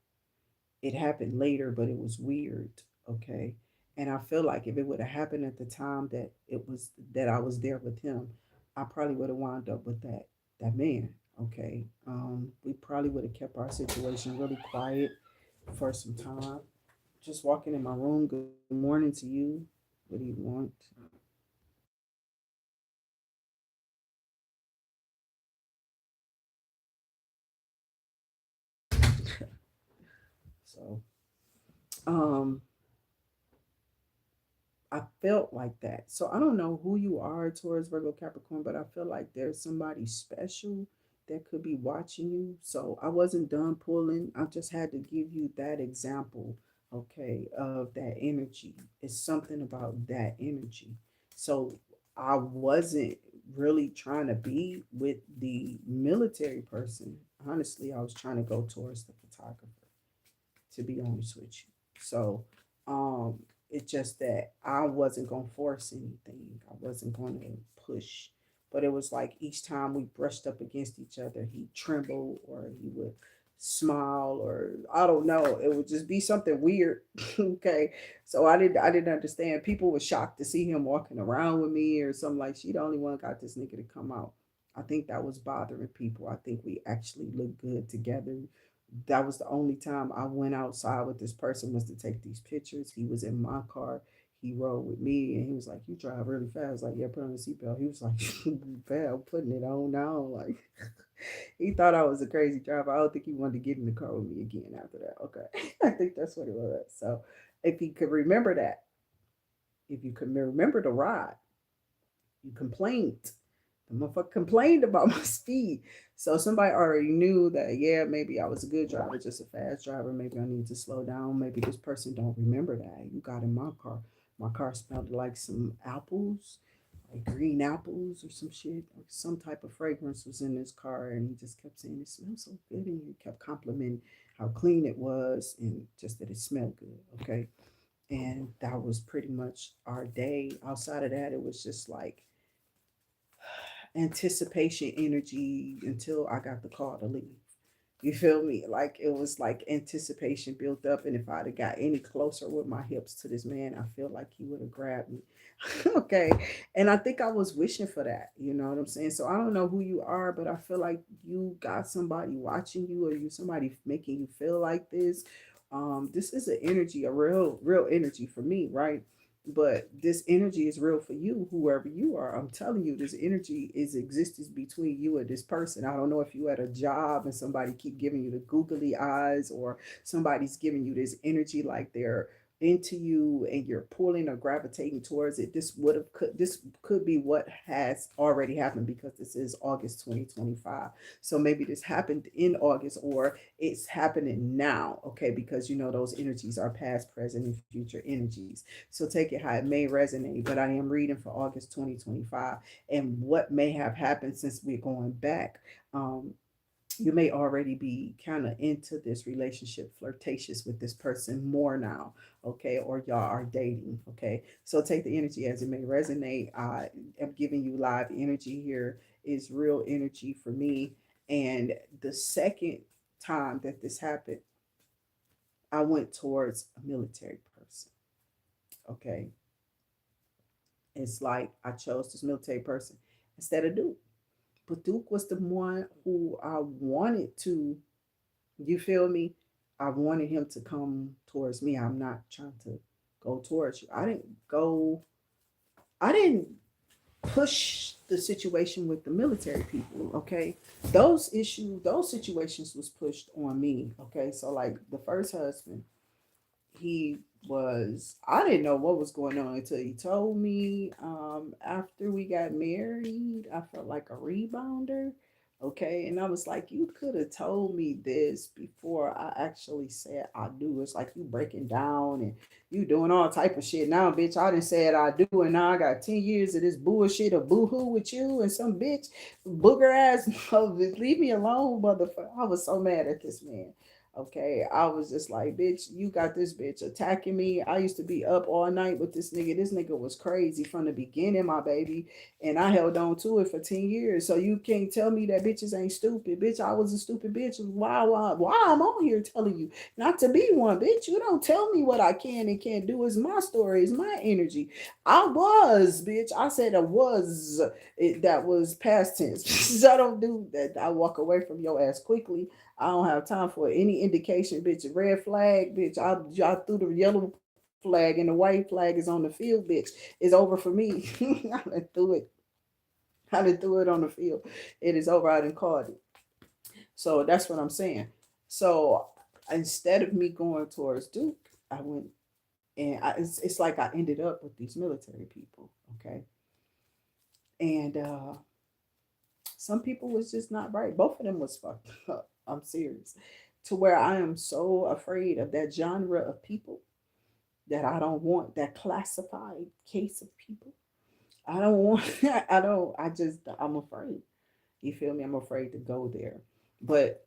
It happened later, but it was weird. Okay. And I feel like if it would have happened at the time that I was there with him, I probably would have wound up with that man. Okay. We probably would have kept our situation really quiet for some time. Just walking in my room, good morning to you. What do you want? So um I felt like that. So I don't know who you are towards Virgo Capricorn, but I feel like there's somebody special that could be watching you. So I wasn't done pulling. I just had to give you that example, okay, of that energy. It's something about that energy. So I wasn't really trying to be with the military person. Honestly, I was trying to go towards the photographer, to be honest with you. So um it's just that I wasn't gonna force anything. I wasn't gonna push. But it was like each time we brushed up against each other, he'd tremble or he would smile, or I don't know. It would just be something weird. Okay. So I didn't understand. People were shocked to see him walking around with me or something, like she the only one got this nigga to come out. I think that was bothering people. I think we actually looked good together. That was the only time I went outside with this person, was to take these pictures. He was in my car. He rode with me, and he was like, "You drive really fast." I was like, "Yeah, put on the seatbelt." He was like, "Bad, I'm putting it on now." Like, he thought I was a crazy driver. I don't think he wanted to get in the car with me again after that. Okay, I think that's what it was. So, if he could remember that, if you could remember the ride, you complained. The motherfucker complained about my speed. So somebody already knew that, yeah, maybe I was a good driver, just a fast driver. Maybe I need to slow down. Maybe this person don't remember that. You got in my car. My car smelled like some apples, like green apples or some shit. Or some type of fragrance was in this car. And he just kept saying, it smells so good. And he kept complimenting how clean it was and just that it smelled good. Okay. And that was pretty much our day. Outside of that, it was just like anticipation energy until I got the call to leave. You feel me? Like it was like anticipation built up, and if I'd have got any closer with my hips to this man, I feel like he would have grabbed me. Okay, and I think I was wishing for that. You know what I'm saying? So I don't know who you are, but I feel like you got somebody watching you, or you somebody making you feel like this. This is an energy, a real energy for me, right? But this energy is real for you, whoever you are. I'm telling you, this energy is existence between you and this person. I don't know if you at a job and somebody keep giving you the googly eyes, or somebody's giving you this energy like they're into you and you're pulling or gravitating towards it. This could be what has already happened, because this is August 2025. So maybe this happened in August, or it's happening now, okay? Because you know those energies are past, present, and future energies. So take it how it may resonate. But I am reading for August 2025, and what may have happened since we're going back. Um, you may already be kind of into this relationship, flirtatious with this person more now, okay? Or y'all are dating, okay? So take the energy as it may resonate. I am giving you live energy here, is real energy for me. And the second time that this happened, I went towards a military person, okay? It's like I chose this military person instead of Duke. But Duke was the one who I wanted to, you feel me? I wanted him to come towards me. I'm not trying to go towards you. I didn't push the situation with the military people, okay? Those situations was pushed on me, okay? So like the first husband, he was, I didn't know what was going on until he told me. After we got married, I felt like a rebounder, okay? And I was like, you could have told me this before I actually said I do. It's like you breaking down and you doing all type of shit now, bitch. I didn't say it, I do, and now I got 10 years of this bullshit of boohoo with you and some bitch booger ass. Leave me alone, motherfucker. I was so mad at this man. Okay, I was just like, bitch, you got this bitch attacking me. I used to be up all night with this nigga. This nigga was crazy from the beginning, my baby. And I held on to it for 10 years. So you can't tell me that bitches ain't stupid. Bitch, I was a stupid bitch. Why I'm on here telling you not to be one, bitch. You don't tell me what I can and can't do. It's my story, it's my energy. I was, bitch. I said I was. That was past tense. I don't do that. I walk away from your ass quickly. I don't have time for any indication, bitch. A red flag, bitch. I threw the yellow flag and the white flag is on the field, bitch. It's over for me. I done threw it. I done threw it on the field. It is over. I done called it. So that's what I'm saying. So instead of me going towards Duke, I went, and it's like I ended up with these military people. Okay, and some people was just not right. Both of them was fucked up. I'm serious. To where I am so afraid of that genre of people that I don't want that classified case of people. I don't want I don't I just I'm afraid. You feel me? I'm afraid to go there. But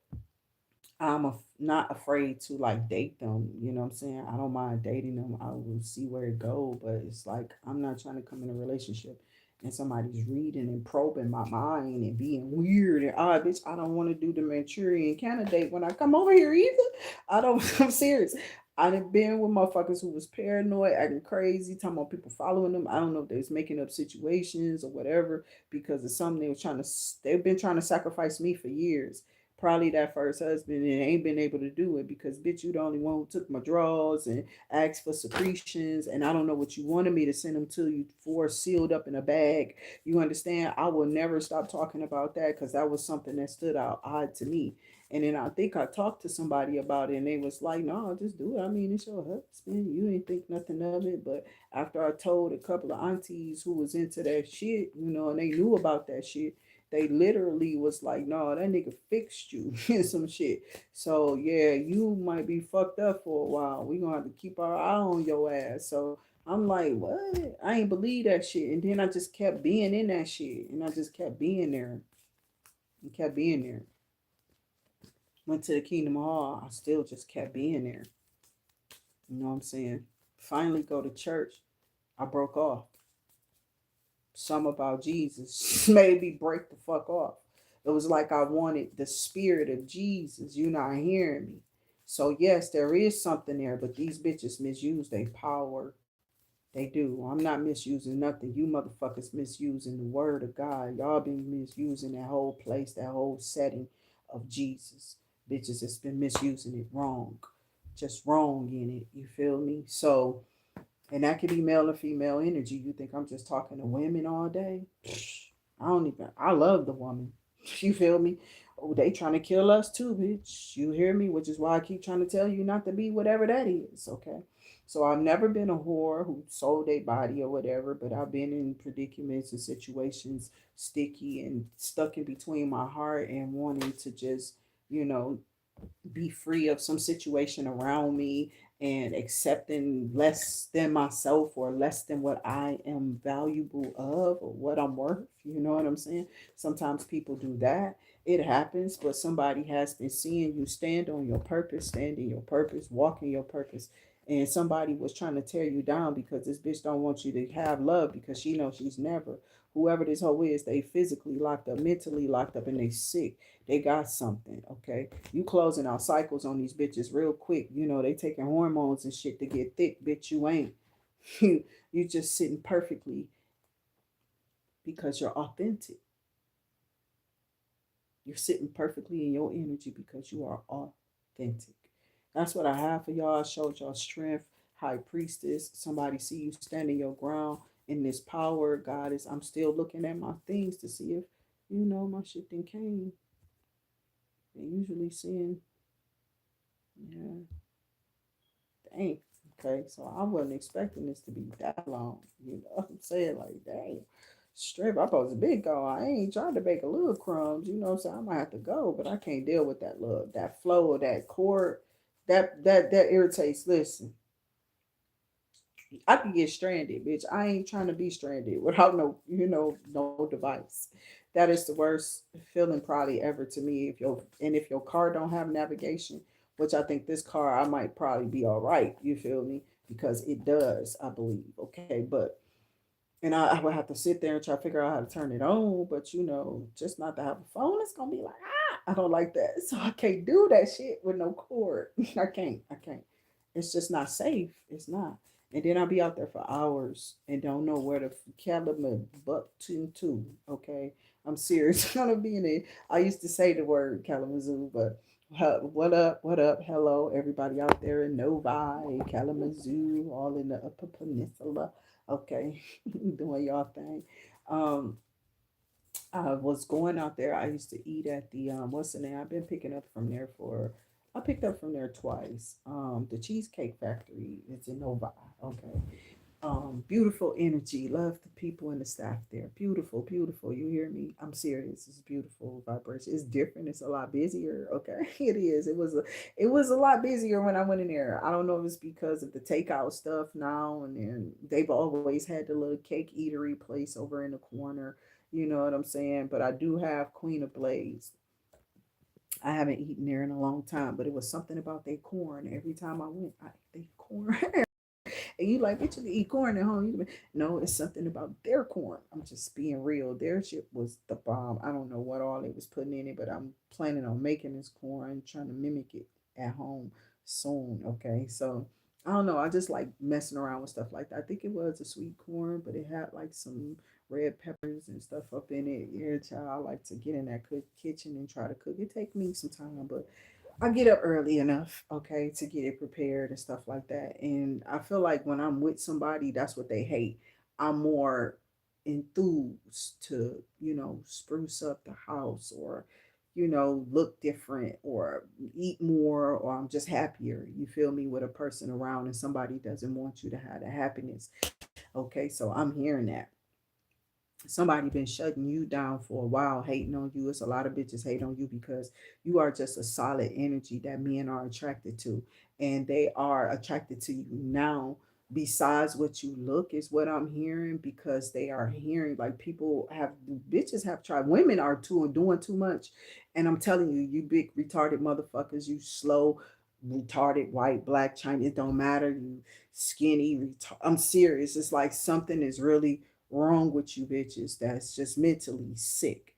not afraid to like date them. You know what I'm saying? I don't mind dating them. I will see where it go. But it's like I'm not trying to come in a relationship and somebody's reading and probing my mind and being weird and odd. Bitch, I don't want to do the Manchurian candidate when I come over here either. I don't. I'm serious. I done been with motherfuckers who was paranoid, acting crazy, talking about people following them. I don't know if they was making up situations or whatever because of something they was trying to. They've been trying to sacrifice me for years, probably that first husband, and ain't been able to do it because bitch, you the only one who took my drawers and asked for secretions, and I don't know what you wanted me to send them to you for, sealed up in a bag. You understand? I will never stop talking about that because that was something that stood out odd to me. And then I think I talked to somebody about it, and they was like, "No, just do it. I mean, it's your husband. You ain't think nothing of it." But after I told a couple of aunties who was into that shit, and they knew about that shit, they literally was like, "No, that nigga fixed you," and some shit. So yeah, you might be fucked up for a while. We gonna have to keep our eye on your ass. So I'm like, what? I ain't believe that shit. And then I just kept being in that shit, and I just kept being there and kept being there. Went to the Kingdom Hall. I still just kept being there. You know what I'm saying? Finally go to church. I broke off. Some about Jesus made me break the fuck off. It was like I wanted the spirit of Jesus. You not hearing me. So yes, there is something there, but these bitches misuse their power. They do. I'm not misusing nothing. You motherfuckers misusing the word of God. Y'all been misusing that whole place, that whole setting of Jesus. Bitches has been misusing it wrong. Just wrong in it. You feel me? So And that could be male or female energy. You think I'm just talking to women all day? I don't even. I love the woman. You feel me? Oh, they trying to kill us too, bitch. You hear me? Which is why I keep trying to tell you not to be whatever that is. Okay. So I've never been a whore who sold a body or whatever, but I've been in predicaments and situations sticky and stuck in between my heart and wanting to just, you know, be free of some situation around me and accepting less than myself or less than what I am valuable of or what I'm worth. You know what I'm saying? Sometimes people do that. It happens, but somebody has been seeing you stand on your purpose, stand in your purpose, walk in your purpose. And somebody was trying to tear you down because this bitch don't want you to have love because she knows she's never. Whoever this hoe is, they physically locked up, mentally locked up, and they sick. They got something, okay? You closing out cycles on these bitches real quick. You know, they taking hormones and shit to get thick, bitch. You ain't. You just sitting perfectly because you're authentic. You're sitting perfectly in your energy because you are authentic. That's what I have for y'all. I showed y'all strength, high priestess. Somebody see you standing your ground in this power. God is, I'm still looking at my things to see if, you know, my shit then came. And usually seeing, yeah, dang. Okay, so I wasn't expecting this to be that long. You know what I'm saying? Like, dang, strip. I supposed to be go. I ain't trying to bake a little crumbs. You know what I'm saying? I might have to go, but I can't deal with that little that flow of that chord. That irritates. Listen, I can get stranded, bitch. I ain't trying to be stranded without no, you know, no device. That is the worst feeling probably ever to me. If your car don't have navigation, which I think this car I might probably be all right. You feel me? Because it does, I believe. Okay, but and I would have to sit there and try to figure out how to turn it on. But you know, just not to have a phone, it's gonna be like I don't like that, so I can't do that shit with no cord. I can't. I can't. It's just not safe. It's not. And then I'll be out there for hours and don't know where to caliber button to. Okay, I'm serious. Gonna be in it. I used to say the word Kalamazoo, but what up? What up? Hello, everybody out there in Novi, Kalamazoo, all in the Upper Peninsula. Okay, doing y'all thing. Um, I was going out there. I used to eat at the what's the name? I've been picking up from there for. I picked up from there twice. The Cheesecake Factory. It's in Novi. Okay. Beautiful energy. Love the people and the staff there. Beautiful, beautiful. You hear me? I'm serious. It's beautiful vibration. It's different. It's a lot busier. Okay, it is. It was a lot busier when I went in there. I don't know if it's because of the takeout stuff now, and then they've always had the little cake eatery place over in the corner. You know what I'm saying? But I do have Queen of Blades. I haven't eaten there in a long time, but it was something about their corn. Every time I went, I ate their corn. And you like, bitch, you can eat corn at home. No, it's something about their corn. I'm just being real. Their shit was the bomb. I don't know what all they was putting in it, but I'm planning on making this corn, trying to mimic it at home soon. Okay, so I don't know. I just like messing around with stuff like that. I think it was a sweet corn, but it had like some red peppers and stuff up in it. Yeah, child, I like to get in that kitchen and try to cook. It take me some time, but I get up early enough, okay, to get it prepared and stuff like that. And I feel like when I'm with somebody, that's what they hate. I'm more enthused to, you know, spruce up the house or, you know, look different or eat more or I'm just happier. You feel me with a person around and somebody doesn't want you to have the happiness. Okay, so I'm hearing that somebody been shutting you down for a while, hating on you. It's a lot of bitches hate on you because you are just a solid energy that men are attracted to, and they are attracted to you now. Besides what you look is what I'm hearing because they are hearing like people have bitches have tried women are too doing too much, and I'm telling you, you big retarded motherfuckers, you slow retarded white black Chinese, it don't matter, you skinny I'm serious, it's like something is really wrong with you bitches that's just mentally sick.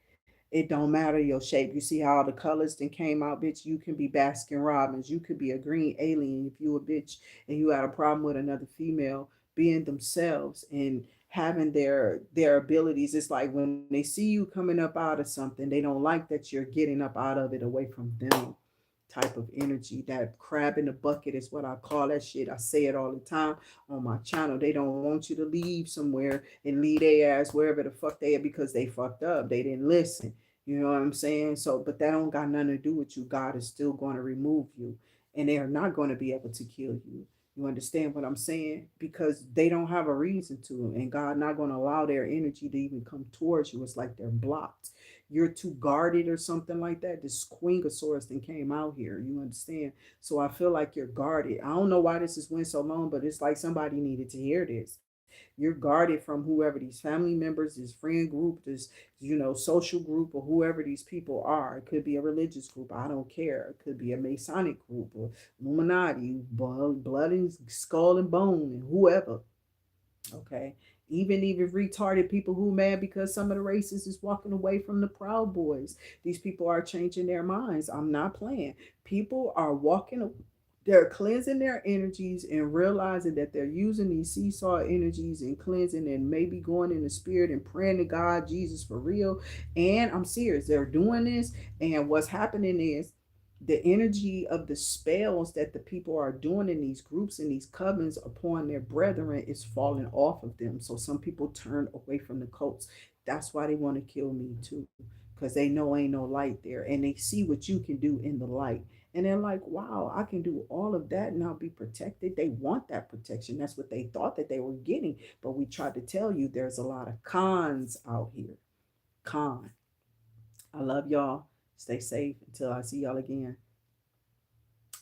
It don't matter your shape. You see how all the colors then came out, bitch. You can be Baskin Robbins. You could be a green alien if you a bitch and you had a problem with another female being themselves and having their abilities. It's like when they see you coming up out of something, they don't like that you're getting up out of it away from them. type of energy. That crab in the bucket is what I call that shit. I say it all the time on my channel. They don't want you to leave somewhere and leave their ass wherever the fuck they are because they fucked up. They didn't listen. You know what I'm saying? So, but that don't got nothing to do with you. God is still going to remove you, and they are not going to be able to kill you. You understand what I'm saying? Because they don't have a reason to, and God not going to allow their energy to even come towards you. It's like they're blocked. You're too guarded or something like that. This Queengosaurus thing came out here. You understand? So I feel like you're guarded. I don't know why this has went so long, but it's like somebody needed to hear this. You're guarded from whoever these family members, this friend group, this social group, or whoever these people are. It could be a religious group. I don't care. It could be a Masonic group or Illuminati, blood and skull and bone, and whoever. Okay. Even retarded people who mad because some of the racists is walking away from the Proud Boys. These people are changing their minds. I'm not playing. People are they're cleansing their energies and realizing that they're using these seesaw energies and cleansing and maybe going in the spirit and praying to God, Jesus, for real. And I'm serious. They're doing this. And what's happening is the energy of the spells that the people are doing in these groups and these covens upon their brethren is falling off of them. So some people turn away from the cults. That's why they want to kill me too, because they know ain't no light there, and they see what you can do in the light, and they're like, wow, I can do all of that and I'll be protected. They want that protection. That's what they thought that they were getting. But we tried to tell you there's a lot of cons out here. Con. I love y'all. Stay safe until I see y'all again.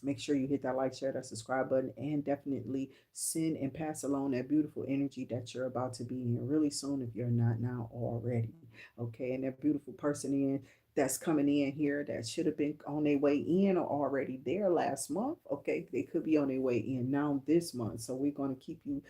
Make sure you hit that like, share, that subscribe button, and definitely send and pass along that beautiful energy that you're about to be in really soon if you're not now already. Okay, and that beautiful person that's coming in here that should have been on their way in or already there last month. Okay, they could be on their way in now this month. So we're going to keep you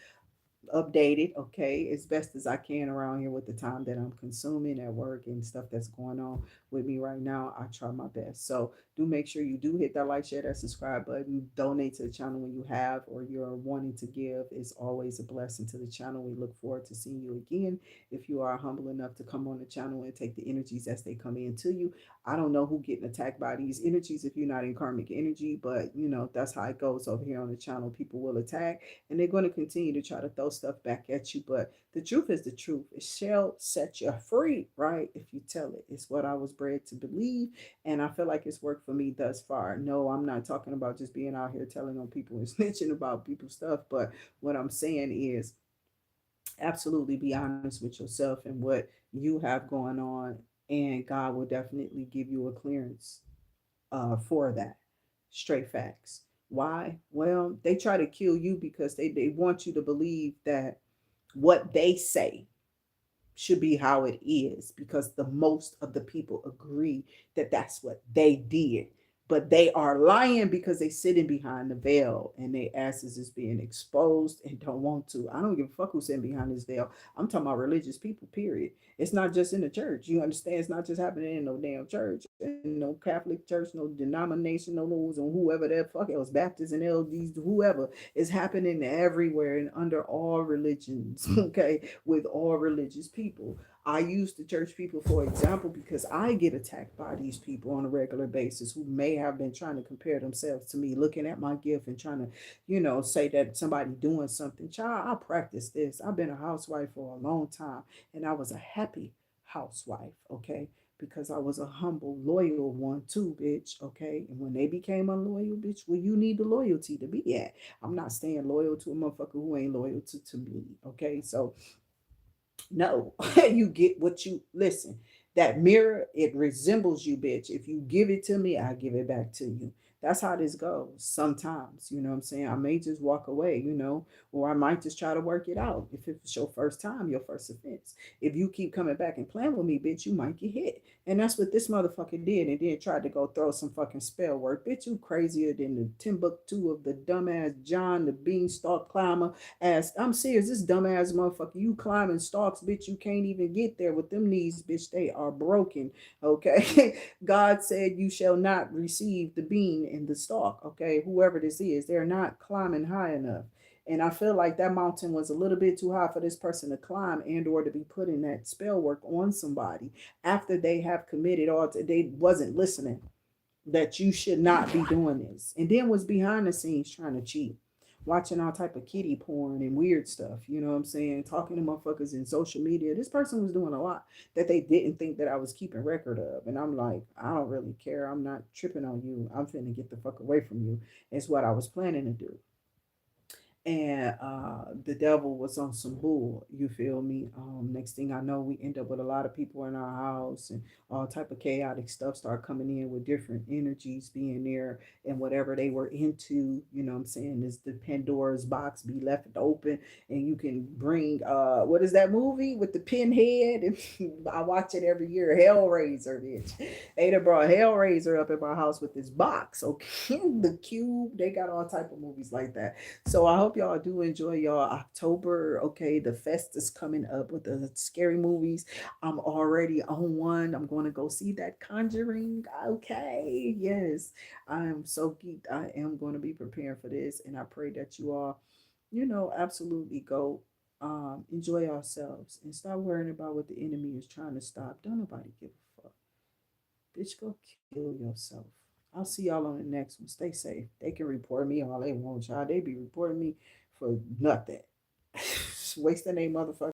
updated, okay, as best as I can around here with the time that I'm consuming at work and stuff that's going on with me right now. I try my best. So do make sure you do hit that like, share, that subscribe button, donate to the channel when you have or you're wanting to give. It's always a blessing to the channel. We look forward to seeing you again. If you are humble enough to come on the channel and take the energies as they come in to you. I don't know who getting attacked by these energies if you're not in karmic energy, but that's how it goes over here on the channel. People will attack and they're going to continue to try to throw stuff back at you. But the truth is the truth. It shall set you free, right? If you tell it. It's what I was bred to believe. And I feel like it's worked for me thus far. No, I'm not talking about just being out here telling on people and snitching about people's stuff. But what I'm saying is absolutely be honest with yourself and what you have going on. And God will definitely give you a clearance for that. Straight facts. Why? Well, they try to kill you because they want you to believe that what they say should be how it is because the most of the people agree that that's what they did. But they are lying because they sitting behind the veil and their asses is being exposed and don't want to. I don't give a fuck who's sitting behind this veil. I'm talking about religious people, period. It's not just in the church. You understand? It's not just happening in no damn church and no Catholic church, no denomination, no rules, and whoever that fuck else, Baptists and LDs, whoever. Is happening everywhere and under all religions, okay, with all religious people. I use the church people for example because I get attacked by these people on a regular basis who may have been trying to compare themselves to me, looking at my gift and trying to, say that somebody doing something. Child, I practice this. I've been a housewife for a long time and I was a happy housewife, okay? Because I was a humble, loyal one too, bitch. Okay. And when they became unloyal, bitch, well, you need the loyalty to be at. I'm not staying loyal to a motherfucker who ain't loyal to me. Okay. So no, you get what you listen. That mirror, it resembles you, bitch. If you give it to me, I give it back to you. That's how this goes sometimes. You know what I'm saying? I may just walk away, or I might just try to work it out. If it's your first time, your first offense. If you keep coming back and playing with me, bitch, you might get hit. And that's what this motherfucker did. And then tried to go throw some fucking spell work. Bitch, you crazier than the Timbuktu of the dumbass John, the beanstalk climber ass. I'm serious. This dumbass motherfucker, you climbing stalks, bitch. You can't even get there with them knees, bitch. They are broken. Okay. God said you shall not receive the bean in the stalk. Okay. Whoever this is, they're not climbing high enough. And I feel like that mountain was a little bit too high for this person to climb and or to be putting that spell work on somebody after they have committed or they wasn't listening. that you should not be doing this, and then was behind the scenes trying to cheat, watching all type of kitty porn and weird stuff, you know what I'm saying, talking to motherfuckers in social media. This person was doing a lot that they didn't think that I was keeping record of, and I'm like, I don't really care, I'm not tripping on you, I'm finna get the fuck away from you. It's what I was planning to do. And the devil was on some bull, you feel me. Next thing I know, we end up with a lot of people in our house, and all type of chaotic stuff start coming in with different energies being there, and whatever they were into, you know what I'm saying, is the Pandora's box be left open, and you can bring what is that movie with the pinhead, and I watch it every year, Hellraiser, bitch. They done brought Hellraiser up in my house with this box, okay. The Cube, they got all type of movies like that. So I hope y'all do enjoy y'all October. Okay, the fest is coming up with the scary movies. I'm already on one. I'm going to go see that Conjuring. Okay, yes, I am so geeked. I am going to be preparing for this, and I pray that you all, absolutely go enjoy yourselves and stop worrying about what the enemy is trying to stop. Don't nobody give a fuck. Bitch, go kill yourself. I'll see y'all on the next one. Stay safe. They can report me all they want, y'all. They be reporting me for nothing. Wasting their motherfucking